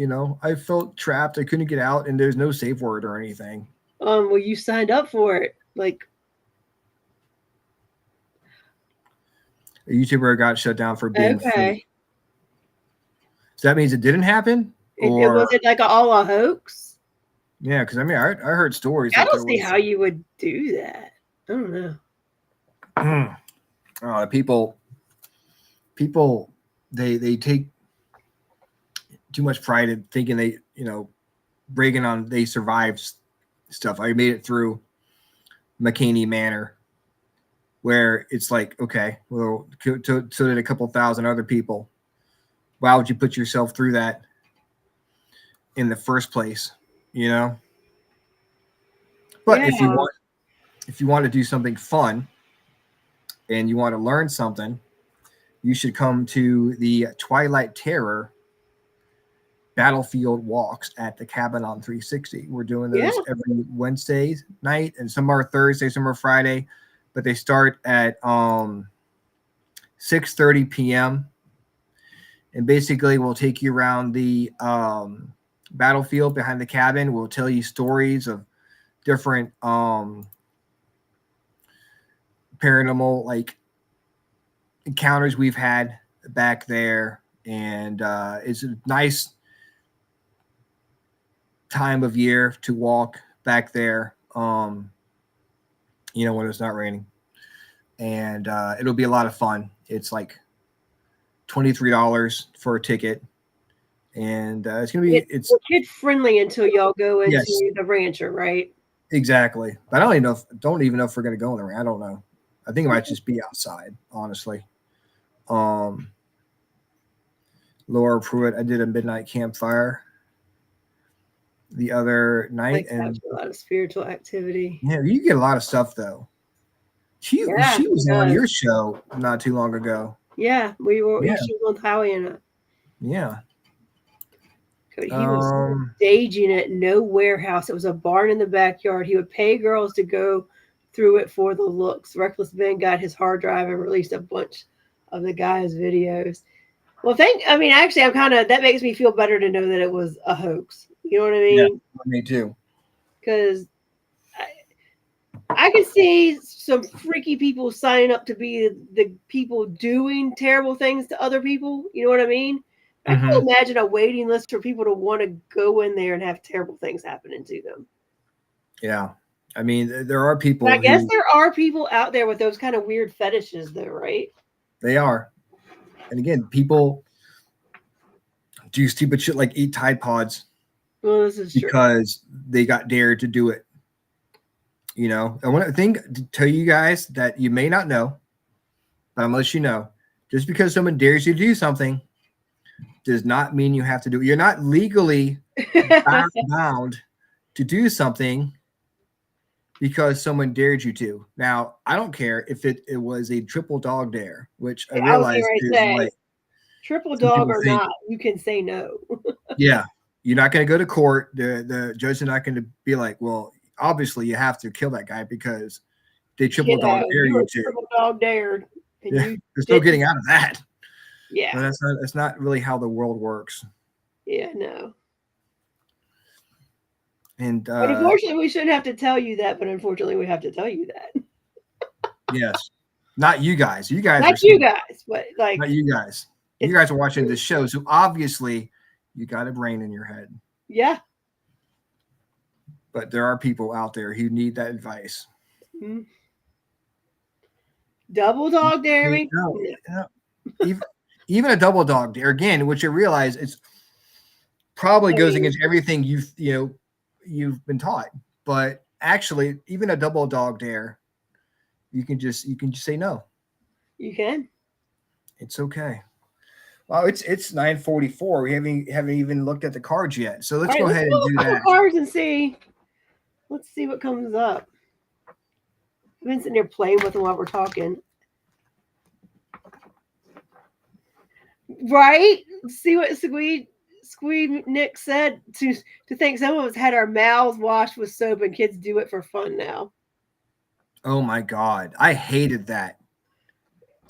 I felt trapped. I couldn't get out, and there's no safe word or anything. Well, you signed up for it. Like, a YouTuber got shut down for being okay. fake. So that means it didn't happen? Was it like all a hoax? Yeah, because I mean, I heard stories. I don't see how you would do that. I don't know. People, they take too much pride in thinking they survived stuff. I made it through McKinney Manor, where it's like, okay, well, so did a couple thousand other people. Why would you put yourself through that in the first place? But yeah. if you want to do something fun and you want to learn something, you should come to the Twilight Terror battlefield walks at the cabin on 360. We're doing those every Wednesday night, and some are Thursday, some are Friday, but they start at 6:30 p.m. and basically we'll take you around the battlefield behind the cabin. We'll tell you stories of different paranormal like encounters we've had back there, and it's a nice time of year to walk back there, when it's not raining, and it'll be a lot of fun. It's like $23 for a ticket, and it's gonna be it's kid friendly until y'all go into the rancher, right? Exactly. But I don't even know if we're gonna go in the rain. I don't know. I think it might just be outside, honestly. Laura Pruitt, I did a midnight campfire the other night, and a lot of spiritual activity. Yeah, you get a lot of stuff though. She was on your show not too long ago. Yeah, we were. Yeah. She was on Howie and yeah. He was staging at no warehouse. It was a barn in the backyard. He would pay girls to go through it for the looks. Reckless Ben got his hard drive and released a bunch of the guy's videos. Well, actually, that makes me feel better to know that it was a hoax. You know what I mean? Yeah, me too. Because I can see some freaky people signing up to be the people doing terrible things to other people. You know what I mean? I can imagine a waiting list for people to want to go in there and have terrible things happening to them. Yeah. I mean, there are people. But I guess there are people out there with those kind of weird fetishes, though, right? They are. And again, people do stupid shit like eat Tide Pods. Well, this is because they got dared to do it. I want to tell you guys that you may not know, but unless you know, just because someone dares you to do something does not mean you have to do it. You're not legally bound to do something because someone dared you to. Now, I don't care if it was a triple dog dare, which I realize is like triple dog or not, you can say no. Yeah. You're not going to go to court. The judge is not going to be like, well, obviously you have to kill that guy because they triple dog Yeah, dare you you were to. triple dog dared. And Yeah, you there's no didn't. getting out of that. Yeah. But that's not really how the world works. Yeah, no. And But unfortunately, we shouldn't have to tell you that, but unfortunately, we have to tell you that. yes, not you guys. You guys Not are you smart. guys, but like Not you guys. You guys are watching this show, so obviously you got a brain in your head. yeah. But there are people out there who need that advice. Mhm. Double dog daring. No. Even a double dog dare, again, which you realize it's probably goes against everything you've been taught. But actually, even a double dog dare, you can just say no. You can. It's okay. Well, it's 9:44. We haven't even looked at the cards yet. So let's go ahead and do that. Cards and see. Let's see what comes up. I've been sitting there playing with them while we're talking. Right? See what Squeed Nick said to think some of us had our mouths washed with soap and kids do it for fun now. Oh my God. I hated that.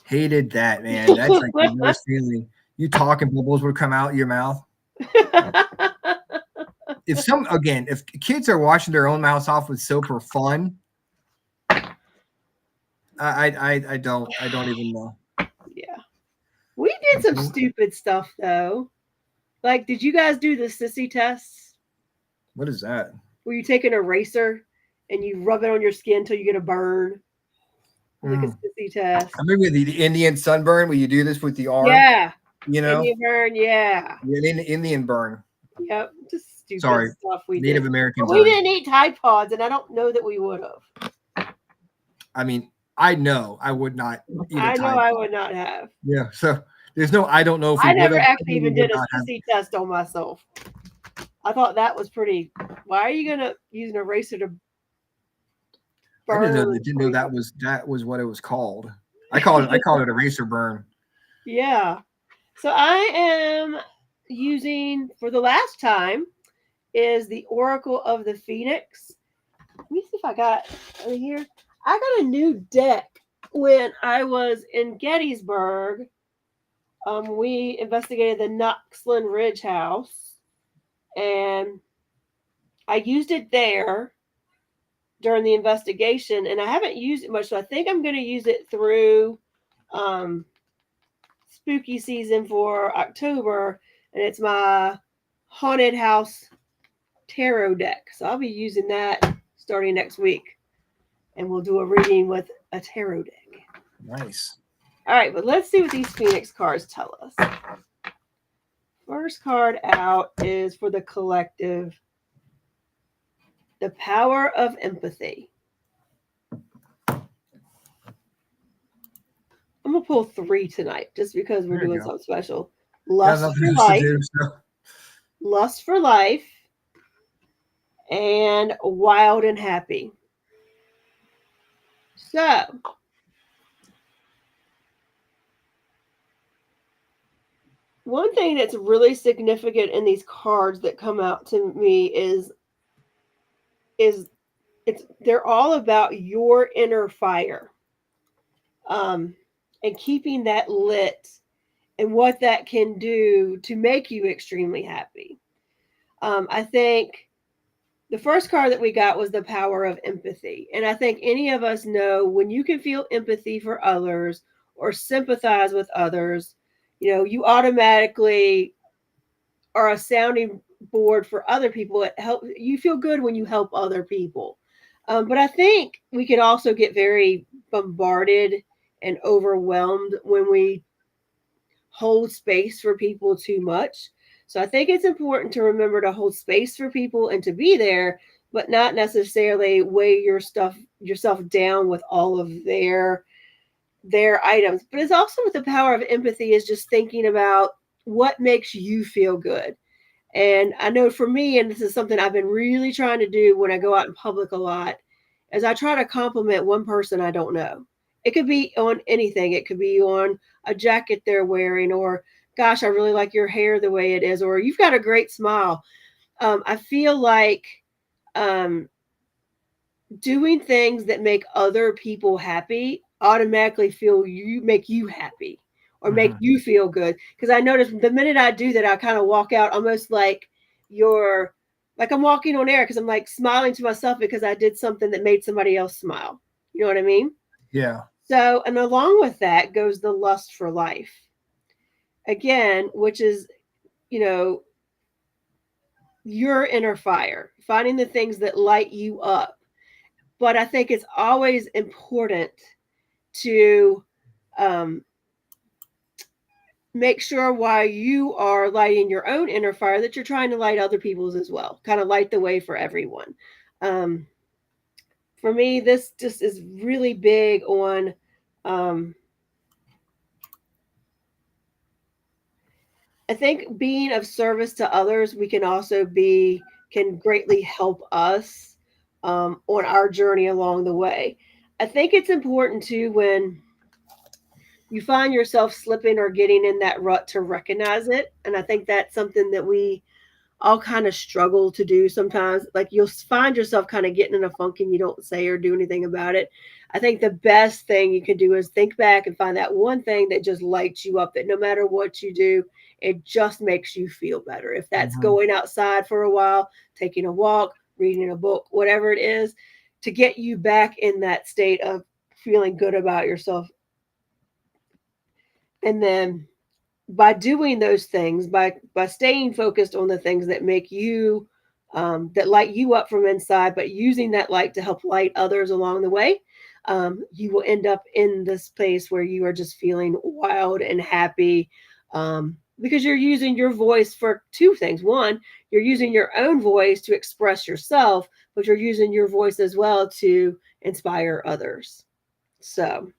Hated that, man. That's like the worst feeling. You talk and bubbles would come out your mouth. If kids are washing their own mouths off with soap for fun, I don't even know. Yeah. We did some stupid stuff though. Like, did you guys do the sissy tests? What is that? Where you take an eraser and you rub it on your skin until you get a burn? Like a sissy test. I remember the Indian sunburn where you do this with the arm. Yeah. You know? Indian burn, yeah. Indian burn. Yep. Just stupid stuff we Native did. American But we didn't eat Tide Pods, and I don't know that we would have. I mean, I know I would not eat I know I would not have. Yeah. So there's no, I don't know if I never have, actually even did a sissy test on myself. I thought that was pretty. Why are you gonna use an eraser to burn? I didn't know that was what it was called. I called it eraser burn. Yeah. So I am using for the last time is the Oracle of the Phoenix. Let me see if I got over here. I got a new deck when I was in Gettysburg. We investigated the Knoxland Ridge House, and I used it there during the investigation, and I haven't used it much, so I think I'm going to use it through spooky season for October, and it's my haunted house tarot deck. So I'll be using that starting next week, and we'll do a reading with a tarot deck. Nice. All right, but let's see what these Phoenix cards tell us. First card out is for the collective. The power of empathy. I'm going to pull 3 tonight just because we're doing something special. Lust for life. Lust for life. And wild and happy. So, one thing that's really significant in these cards that come out to me is they're all about your inner fire, and keeping that lit, and what that can do to make you extremely happy. I think the first card that we got was the power of empathy, and I think any of us know when you can feel empathy for others or sympathize with others, you automatically are a sounding board for other people. You feel good when you help other people. But I think we can also get very bombarded and overwhelmed when we hold space for people too much. So I think it's important to remember to hold space for people and to be there, but not necessarily weigh yourself down with all of their items. But it's also with the power of empathy is just thinking about what makes you feel good. And I know for me, and this is something I've been really trying to do when I go out in public a lot, is I try to compliment one person I don't know. It could be on anything. It could be on a jacket they're wearing, or, gosh, I really like your hair the way it is, or you've got a great smile. I feel like doing things that make other people happy automatically make you happy or make you feel good. Because I notice the minute I do that, I kind of walk out almost like I'm walking on air because I'm like smiling to myself because I did something that made somebody else smile. You know what I mean? Yeah. So, and along with that goes the lust for life. Again, which is, you know, your inner fire, finding the things that light you up. But I think it's always important to make sure while you are lighting your own inner fire that you're trying to light other people's as well, kind of light the way for everyone. For me, this just is really big on I think being of service to others, we can also can greatly help us on our journey along the way. I think it's important too when you find yourself slipping or getting in that rut to recognize it. And I think that's something that we all kind of struggle to do sometimes. Like you'll find yourself kind of getting in a funk and you don't say or do anything about it. I think the best thing you can do is think back and find that one thing that just lights you up, that no matter what you do, it just makes you feel better. If that's going outside for a while, taking a walk, reading a book, whatever it is, to get you back in that state of feeling good about yourself. And then by doing those things, by staying focused on the things that make you that light you up from inside, but using that light to help light others along the way, you will end up in this place where you are just feeling wild and happy, because you're using your voice for two things. One, you're using your own voice to express yourself, but you're using your voice as well to inspire others. So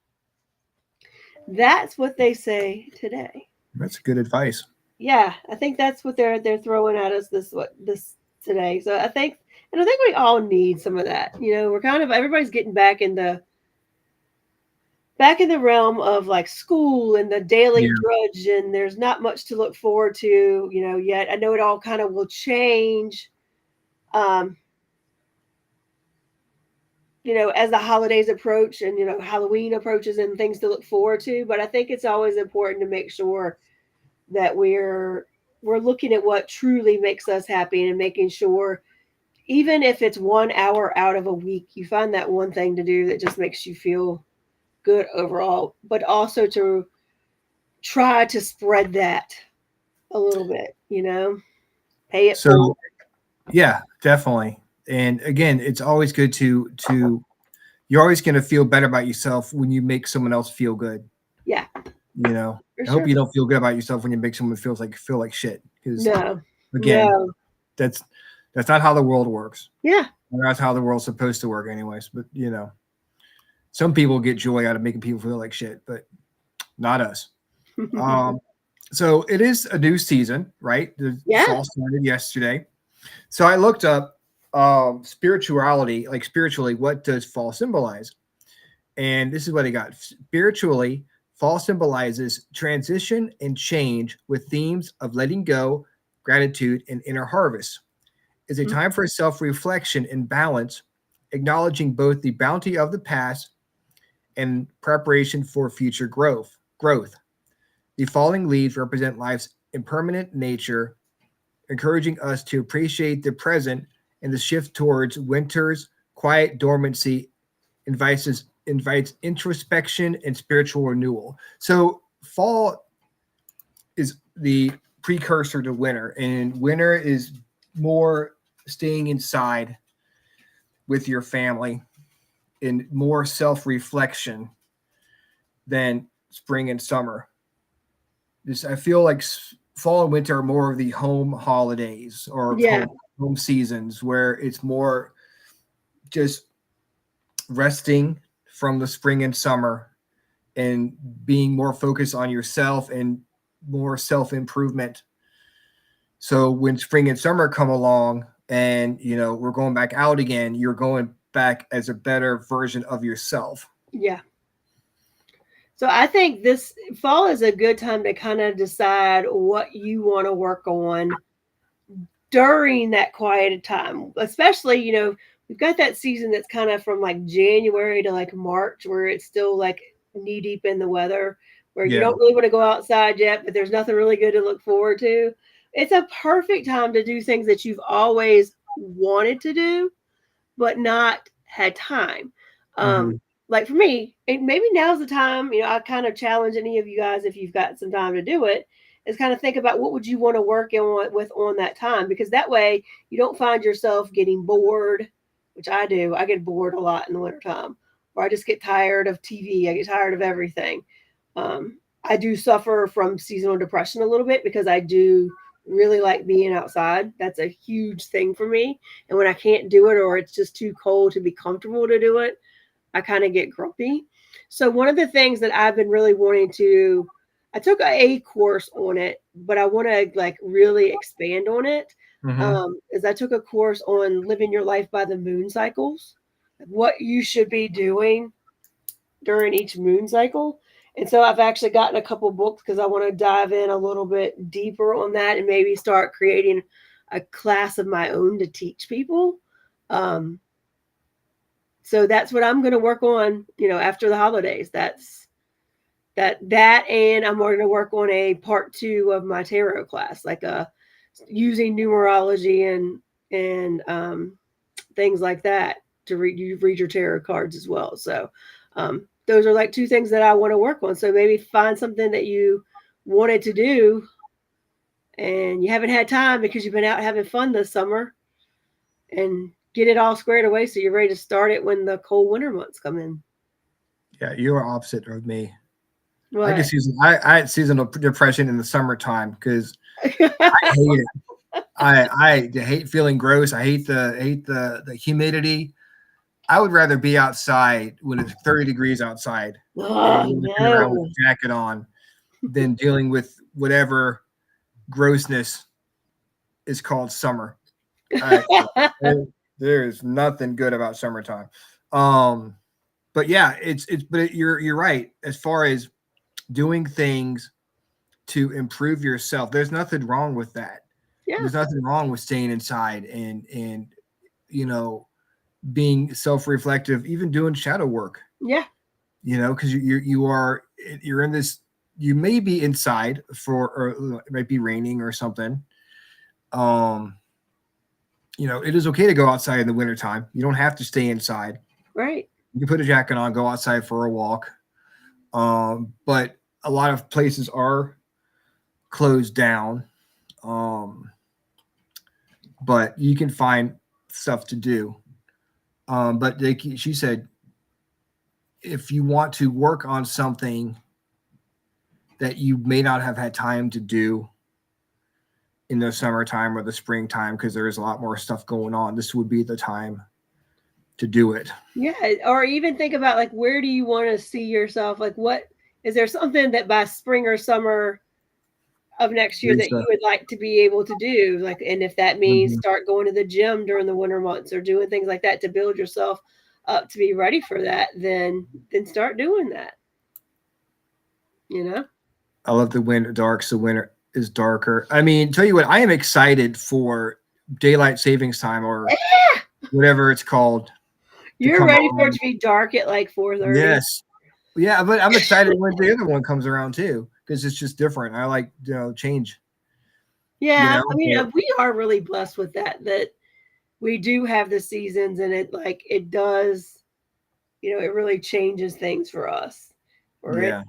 that's what they say today. That's good advice. Yeah, I think that's what they're throwing at us this today. So I think we all need some of that. You know, we're kind of everybody's getting back in the realm of like school and the daily drudge, and there's not much to look forward to, you know, yet. I know it all kind of will change. You know, as the holidays approach and, you know, Halloween approaches and things to look forward to. But I think it's always important to make sure that we're looking at what truly makes us happy and making sure, even if it's 1 hour out of a week, you find that one thing to do that just makes you feel good overall, but also to try to spread that a little bit, you know, pay it forward. Yeah, definitely. And again, it's always good to you're always going to feel better about yourself when you make someone else feel good. Yeah. You know, I hope you don't feel good about yourself when you make someone feel like shit. Because that's not how the world works. Yeah. That's how the world's supposed to work anyways. But you know, some people get joy out of making people feel like shit, but not us. So it is a new season, right? The fall started yesterday. So I looked up spirituality, like spiritually, what does fall symbolize? And this is what I got. Spiritually, fall symbolizes transition and change with themes of letting go, gratitude, and inner harvest. It's a time for self-reflection and balance, acknowledging both the bounty of the past and preparation for future growth. The falling leaves represent life's impermanent nature, encouraging us to appreciate the present, and the shift towards winter's quiet dormancy invites introspection and spiritual renewal. So fall is the precursor to winter, and winter is more staying inside with your family and more self-reflection than spring and summer. I feel like fall and winter are more of the home holidays or home seasons, where it's more just resting from the spring and summer and being more focused on yourself and more self-improvement. So when spring and summer come along and, you know, we're going back out again, you're going back as a better version of yourself. Yeah. So I think this fall is a good time to kind of decide what you want to work on during that quiet time, especially, you know, we've got that season that's kind of from like January to like March, where it's still like knee deep in the weather, where you Yeah. don't really want to go outside yet, but there's nothing really good to look forward to. It's a perfect time to do things that you've always wanted to do, but not had time. Mhm. Like for me, and maybe now's the time, I kind of challenge any of you guys, if you've got some time to do it, is kind of think about what would you want to work on that time, because that way you don't find yourself getting bored, which I do. I get bored a lot in the wintertime, or I just get tired of TV. I get tired of everything. I do suffer from seasonal depression a little bit because I do really like being outside. That's a huge thing for me. And when I can't do it, or it's just too cold to be comfortable to do it, I kind of get grumpy. So one of the things that I've been really wanting to, I took a course on it, but I want to like really expand on it. Mhm. Is I took a course on living your life by the moon cycles, what you should be doing during each moon cycle. And so I've actually gotten a couple books because I want to dive in a little bit deeper on that and maybe start creating a class of my own to teach people. Um, so that's what I'm going to work on, after the holidays. That's that, and I'm going to work on a part 2 of my tarot class, like using numerology and things like that to read your tarot cards as well. So those are like 2 things that I want to work on. So maybe find something that you wanted to do and you haven't had time because you've been out having fun this summer, and get it all squared away so you're ready to start it when the cold winter months come in. Yeah, you are opposite of me. What? I had seasonal depression in the summertime because I hate it. I hate feeling gross. I hate the humidity. I would rather be outside when it's 30 degrees outside and walking around with a jacket on than dealing with whatever grossness is called summer. There is nothing good about summertime. But yeah, you're right. As far as doing things to improve yourself, there's nothing wrong with that. Yeah. There's nothing wrong with staying inside and being self-reflective, even doing shadow work. Yeah. Because you're in this. You may be inside or it might be raining or something. It is okay to go outside in the wintertime. You don't have to stay inside. Right. You can put a jacket on, go outside for a walk. But a lot of places are closed down. But you can find stuff to do. But she said, if you want to work on something that you may not have had time to do in the summertime or the springtime, because there is a lot more stuff going on, this would be the time to do it. Yeah. Or even think about, like, where do you want to see yourself? Like, what is there something that by spring or summer of next year that you would like to be able to do? Like, and if that means start going to the gym during the winter months or doing things like that to build yourself up to be ready for that, then start doing that. I love the winter dark, so winter is darker. I mean, tell you what, I am excited for daylight savings time, or whatever it's called. You're ready for it to be dark at like 4:30. Yes. Yeah, but I'm excited when the other one comes around too, because it's just different. I like change. Yeah, I mean, we are really blessed with that we do have the seasons, and it does, it really changes things for us. Yeah.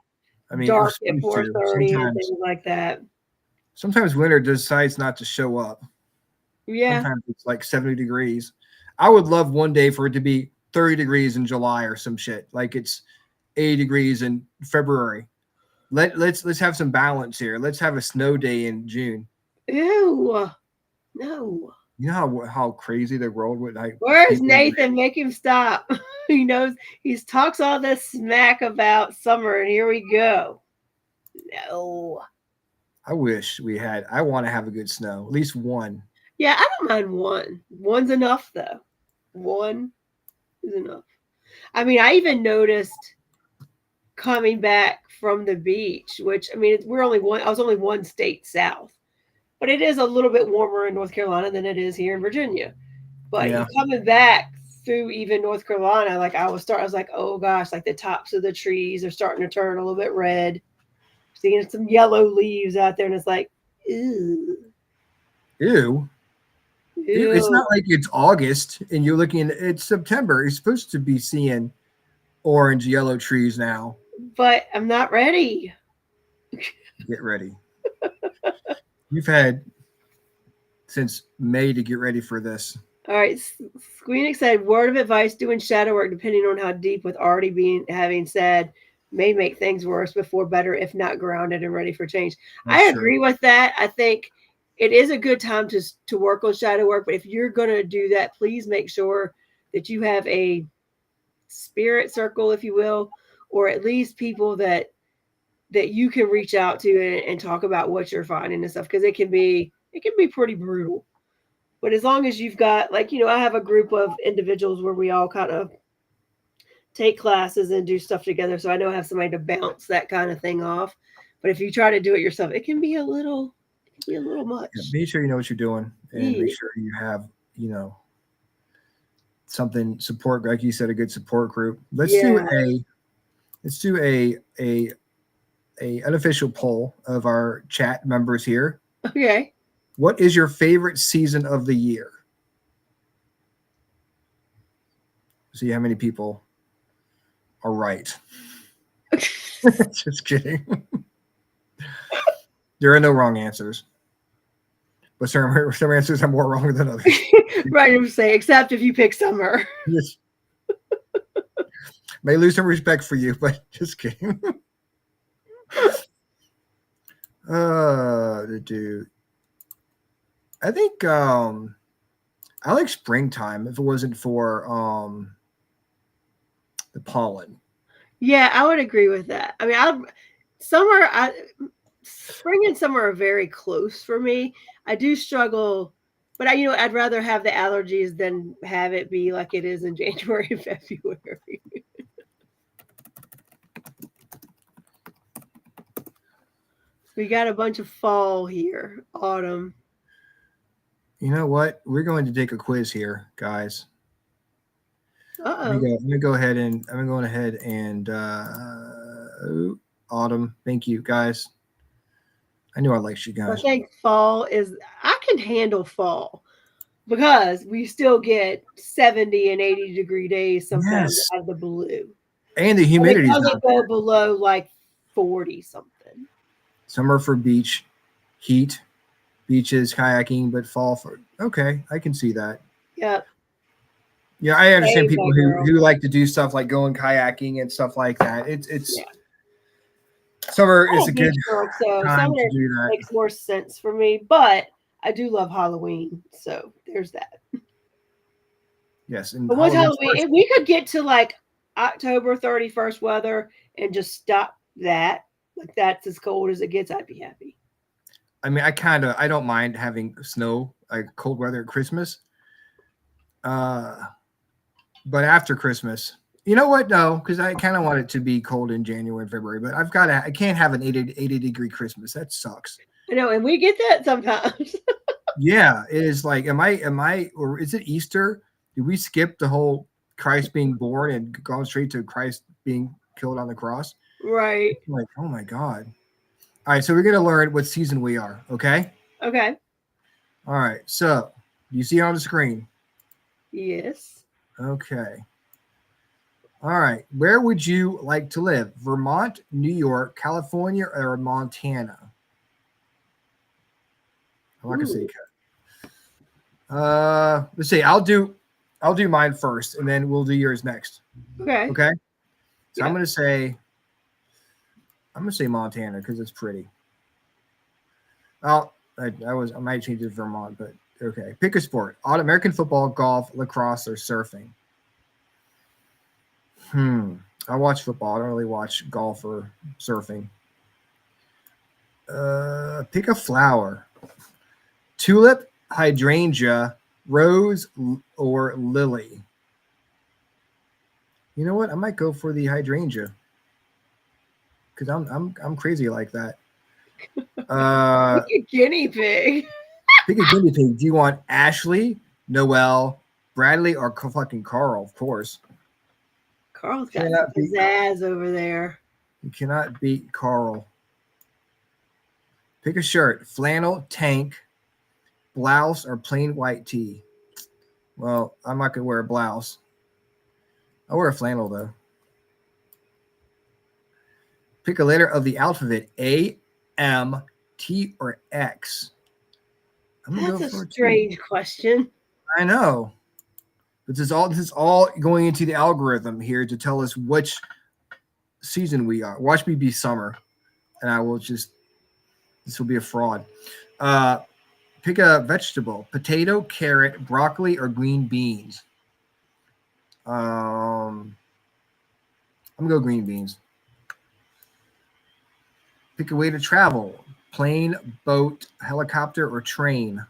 I mean, dark at 4:30 and things like that. Sometimes winter decides not to show up. Yeah. Sometimes it's like 70 degrees. I would love one day for it to be 30 degrees in July or some shit. Like it's 80 degrees in February. Let's have some balance here. Let's have a snow day in June. Ew. No. You know how crazy the world would. Where's Nathan? Make him stop. He knows he talks all this smack about summer, and here we go. No. I wish we had. I want to have a good snow, at least one. Yeah, I don't mind one. One's enough, though. One is enough. I mean, I even noticed coming back from the beach, which, I mean, I was only one state south, but it is a little bit warmer in North Carolina than it is here in Virginia. But coming back through even North Carolina, like I was like, oh gosh, like the tops of the trees are starting to turn a little bit red. Seeing some yellow leaves out there, and it's like, ew. Ew. Ew. It's not like it's August and you're looking, it's September. You're supposed to be seeing orange, yellow trees now. But I'm not ready. Get ready. You've had since May to get ready for this. All right. Squeenix said, word of advice, doing shadow work, depending on how deep, with already having said, may make things worse before better, if not grounded and ready for change. That's I agree with that. I think it is a good time to work on shadow work, but if you're going to do that, please make sure that you have a spirit circle, if you will, or at least people that you can reach out to and talk about what you're finding and stuff, because it can be pretty brutal. But as long as you've got, like, I have a group of individuals where we all kind of take classes and do stuff together, so I know I have somebody to bounce that kind of thing off. But if you try to do it yourself, it can be a little much. Yeah, be sure you know what you're doing, and make sure you have something support, like you said, a good support group. Let's do a unofficial poll of our chat members here. Okay. What is your favorite season of the year? See how many people are right. Just kidding. There are no wrong answers. But some answers are more wrong than others. Right, I would say, except if you pick summer. Yes. May lose some respect for you, but just kidding. Dude. I think I like springtime if it wasn't for the pollen. Yeah, I would agree with that. I mean, spring and summer are very close for me. I do struggle, but I'd rather have the allergies than have it be like it is in January and February. We got a bunch of fall here, autumn. You know what? We're going to take a quiz here, guys. I'm gonna go ahead and autumn. Thank you, guys. I knew I liked you guys. I think I can handle fall because we still get 70 and 80-degree days sometimes out of the blue. And the humidity doesn't go below like 40 something. Summer for beach, heat, beaches, kayaking, but fall for okay. I can see that. Yep. Yeah, I understand people who like to do stuff like going kayaking and stuff like that. It's summer is a good time to do that. Makes more sense for me, but I do love Halloween, so there's that. Yes, and but what's Halloween? If we could get to like October 31st weather and just stop that, like that's as cold as it gets, I'd be happy. I mean, I don't mind having snow, like cold weather at Christmas. But after Christmas, you know what? No, because I kind of want it to be cold in January and February, but I can't have an 80-degree Christmas. That sucks. I know, and we get that sometimes. Yeah, it is like, am I, or is it Easter? Did we skip the whole Christ being born and gone straight to Christ being killed on the cross? Right. Like, oh my God. All right, so we're gonna learn what season we are. Okay. Okay. All right. So you see it on the screen? Yes. Okay. All right. Where would you like to live? Vermont, New York, California, or Montana? I'm not gonna say cut. Let's see. I'll do mine first, and then we'll do yours next. Okay. Okay. So yeah. I'm gonna say Montana because it's pretty. I might change it to Vermont, but okay. Pick a sport: American football, golf, lacrosse, or surfing. I watch football. I don't really watch golf or surfing. Pick a flower: tulip, hydrangea, rose, or lily. You know what? I might go for the hydrangea because I'm crazy like that. Pick a guinea pig. Pick a guinea pig. Do you want Ashley, Noelle, Bradley or fucking Carl, of course. Carl's got Cannot some beat- pizzazz over there. You cannot beat Carl. Pick a shirt: flannel, tank, blouse, or plain white tee. Well, I'm not gonna wear a blouse. I'll wear a flannel though. Pick a letter of the alphabet: A, M, T, or X. I'm gonna That's go a for T. strange question. I know. But this is all going into the algorithm here to tell us which season we are. Watch me be summer, and I will just. This will be a fraud. Pick a vegetable: potato, carrot, broccoli, or green beans. I'm gonna go green beans. Pick a way to travel: plane, boat, helicopter, or train.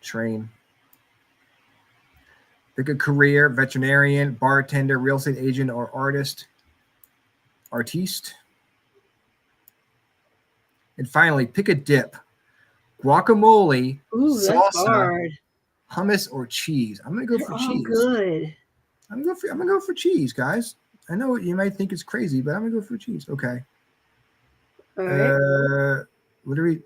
Train. Pick a career: veterinarian, bartender, real estate agent, or artist. Artiste. And finally, pick a dip: guacamole, Ooh, that's salsa, hard. hummus, or cheese. I'm gonna go They're for all cheese. good. I'm gonna go for cheese, guys. I know you might think it's crazy, but I'm gonna go for cheese. Okay. All right. What do we?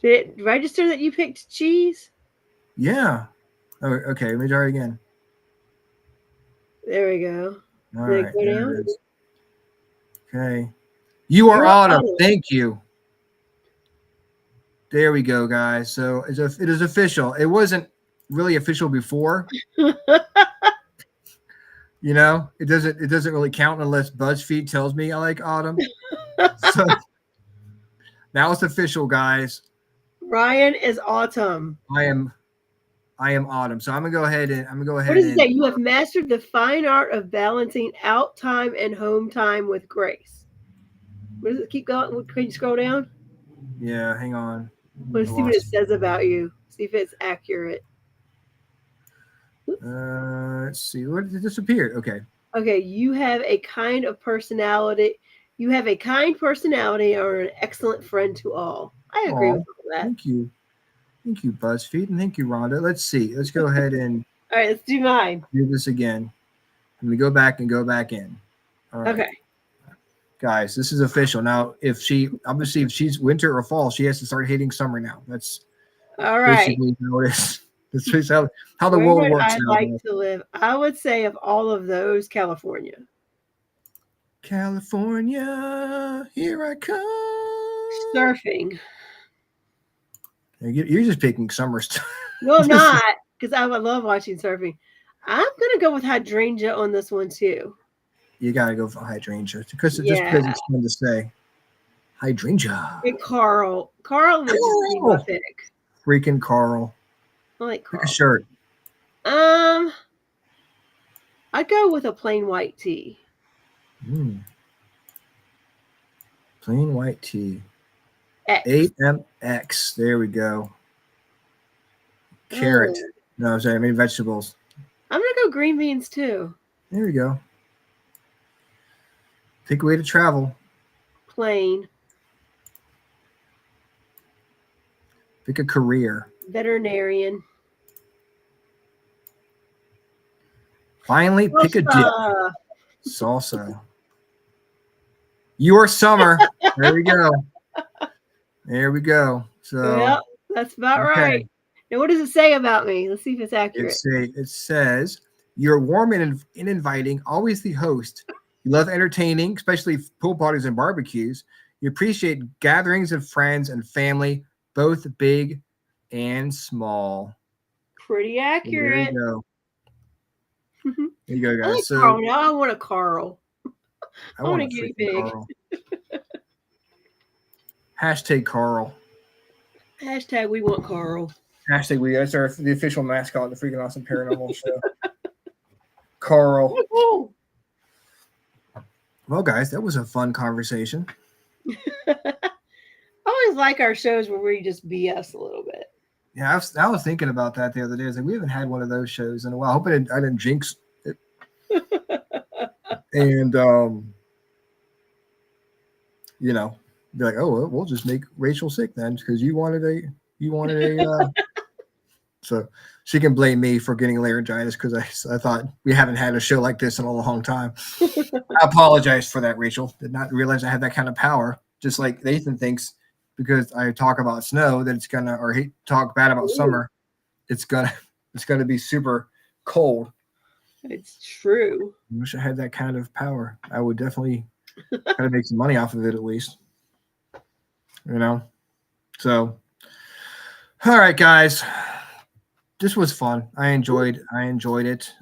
Did it register that you picked cheese? Yeah. Oh, okay. Let me try it again. There we go. All Did right. it go There down? it is. Okay. You are autumn. Thank you. There we go, guys. So it is official. It wasn't really official before. You know, it doesn't really count unless BuzzFeed tells me I like autumn. So now it's official, guys. Ryan is autumn. I am autumn. So I'm gonna go ahead and What does it say? You have mastered the fine art of balancing out time and home time with grace. What does it keep going? Can you scroll down? Yeah, hang on. Let's see what it says about you. See if it's accurate. Let's see. What did it disappear? Okay. Okay, you have a kind of personality. You have a kind personality or an excellent friend to all. I agree with all that. Thank you. Thank you, BuzzFeed, and thank you, Rhonda. Let's see. Let's go ahead and all right, let's do mine. Do this again. Let me go back and go back in. All right. Okay. Guys, this is official. Now, if she's winter or fall, she has to start hating summer now. That's all right. Basically that's how the Where world would works I now. like to live? I would say of all of those, California. California, here I come. Surfing. You're just picking summer stuff. No, I'm not, because I would love watching surfing. I'm gonna go with hydrangea on this one too. You gotta go for hydrangea because it's fun to say. Hydrangea. And Carl would just be my pick. Freaking Carl. I like Carl. Pick a shirt. I'd go with a plain white tee. Plain white tee. X. AMX. There we go. Carrot. No, sorry, I mean vegetables. I'm gonna go green beans too. There we go. Pick a way to travel. Plain. Pick a career. Veterinarian. Finally, pick a dip. Salsa. Your summer. There we go. There we go. So yep, that's about right. Now, what does it say about me? Let's see if it's accurate. It says you're warm and inviting, always the host. You love entertaining, especially pool parties and barbecues. You appreciate gatherings of friends and family, both big and small. Pretty accurate. There you go. There you go, guys. I like so Carl. Now I want a Carl. I want a guinea pig. Hashtag Carl. Hashtag we want Carl. Hashtag we. That's the official mascot of the Freakin' Awesome Paranormal Show. Carl. Oh. Well, guys, that was a fun conversation. I always like our shows where we just BS a little bit. Yeah, I was thinking about that the other day. I was like, we haven't had one of those shows in a while. I hope I didn't jinx it. And you know, be like, oh, well, we'll just make Rachel sick then because you wanted You wanted a so she can blame me for getting laryngitis because I thought we haven't had a show like this in a long time. I apologize for that, Rachel. Did not realize I had that kind of power. Just like Nathan thinks because I talk about snow that it's gonna, or he talk bad about summer, it's gonna be super cold. It's true. I wish I had that kind of power. I would definitely try to make some money off of it at least. You know? So all right, guys. This was fun. I enjoyed it.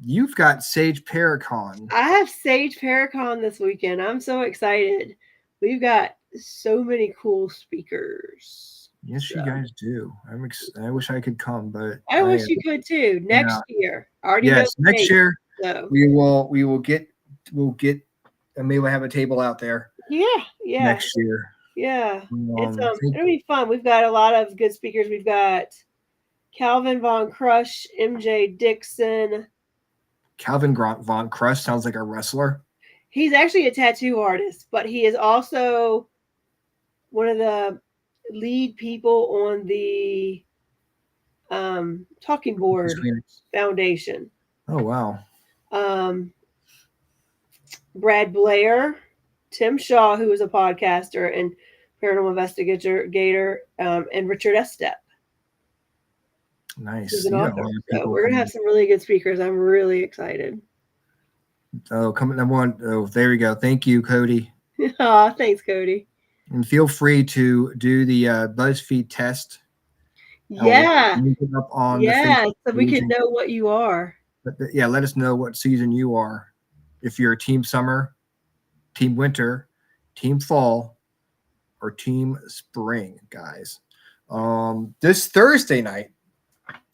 You've got Sage Paracon. I have Sage Paracon this weekend. I'm so excited. We've got so many cool speakers. Yes, you guys do. I wish I could come, but I wish you could too. Next year. Already yes, next year so. we will get and maybe we'll have a table out there. Yeah. Next year. Yeah. It'll be fun. We've got a lot of good speakers. We've got Calvin Von Crush, MJ Dixon. Calvin Von Crush sounds like a wrestler. He's actually a tattoo artist, but he is also one of the lead people on the Talking Board Foundation. Oh, wow. Brad Blair, Tim Shaw, who is a podcaster and paranormal investigator, and Richard Estep. Nice. Who's an author. So we're going to have some really good speakers. I'm really excited. Oh, coming number one. Oh, there we go. Thank you, Cody. Oh, thanks, Cody. And feel free to do the BuzzFeed test. Yeah. Up on so we can know what you are. Yeah, let us know what season you are. If you're Team Summer, Team Winter, Team Fall, or Team Spring, guys. This Thursday night,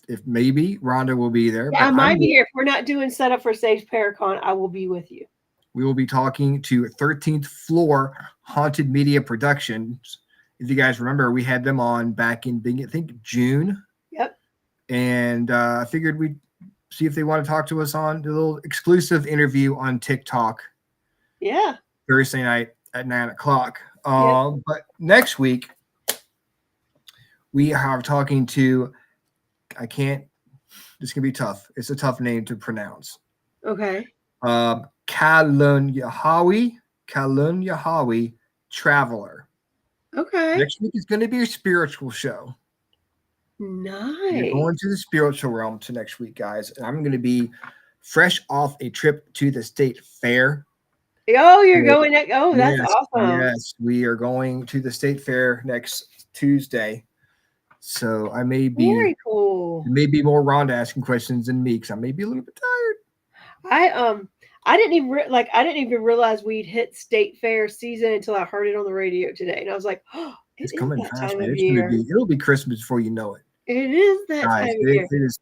if maybe Rhonda will be there. Yeah, I might be here. If we're not doing setup for Sage Paracon, I will be with you. We will be talking to 13th Floor Haunted Media Productions. If you guys remember, we had them on back in, I think, June. Yep. And I figured we'd see if they want to talk to us on a little exclusive interview on TikTok. Yeah. Thursday night at 9 o'clock. But next week, we are talking to, this can be tough. It's a tough name to pronounce. Okay. Kalun Yahawi Traveler. Okay. Next week is going to be a spiritual show. Nice. We're going to the spiritual realm to next week, guys. And I'm going to be fresh off a trip to the state fair. Oh, you're going next. Oh, that's awesome. Yes, we are going to the state fair next Tuesday. So I may be very cool. Maybe more Rhonda asking questions than me because I may be a little bit tired. I didn't even realize we'd hit state fair season until I heard it on the radio today, and I was like, "Oh, it's coming fast, man! It'll be Christmas before you know it." It is that time of year. It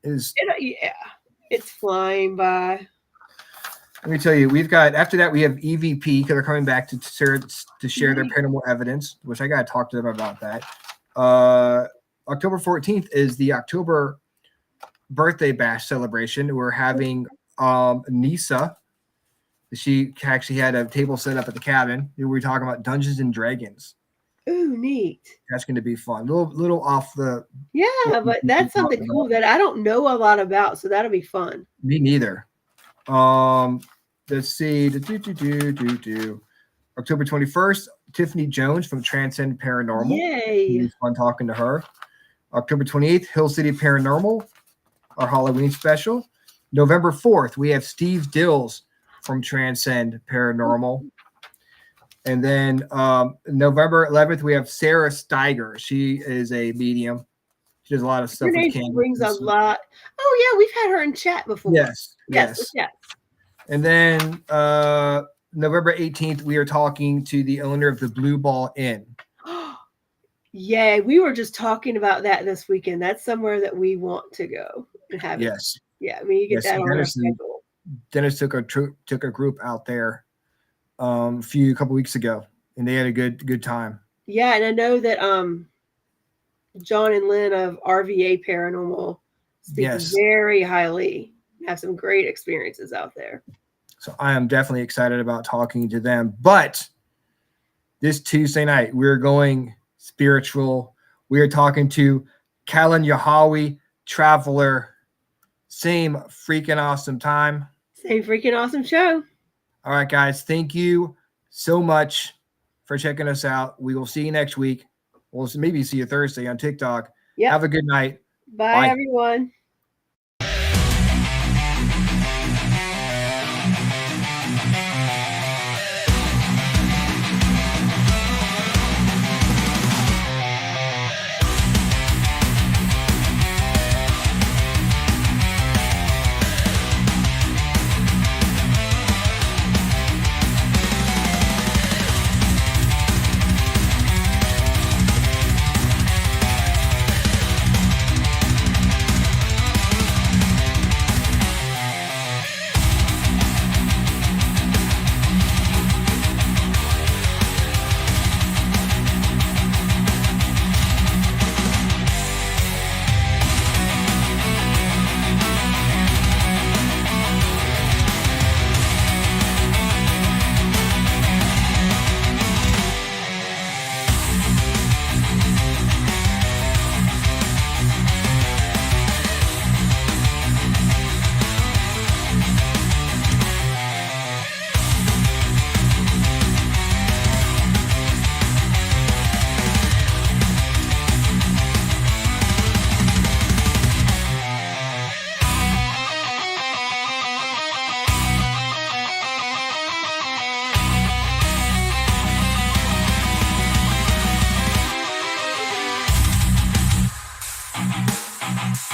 is. Yeah, it's flying by. Let me tell you, we've got after that we have EVP because they're coming back to share their paranormal evidence, which I got to talk to them about that. October 14th is the October birthday bash celebration. We're having Nisa. She actually had a table set up at the cabin. We were talking about Dungeons and Dragons. Ooh, neat. That's going to be fun. Little off the. Yeah, but that's something cool that I don't know a lot about, so that'll be fun. Me neither. Let's see. October 21st, Tiffany Jones from Transcend Paranormal. Yay. It was fun talking to her. October 28th, Hill City Paranormal, our Halloween special. November 4th, we have Steve Dills from Transcend Paranormal. And then November 11th, we have Sarah Steiger. She is a medium. She does a lot of stuff. Her name brings a lot. Oh, yeah, we've had her in chat before. Yes. And then November 18th, we are talking to the owner of the Blue Ball Inn. Yeah, we were just talking about that this weekend. That's somewhere that we want to go and have. Yes. Yeah, I mean, you get that on our schedule. Dennis took a group out there a couple weeks ago, and they had a good time. Yeah, and I know that John and Lynn of RVA Paranormal speak very highly. Have some great experiences out there. So I am definitely excited about talking to them. But this Tuesday night, we're going spiritual. We are talking to Callan Yahawi, Traveler. Same freaking awesome time. Same freaking awesome show. All right, guys. Thank you so much for checking us out. We will see you next week. We'll maybe see you Thursday on TikTok. Yep. Have a good night. Bye. Everyone.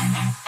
Thank you.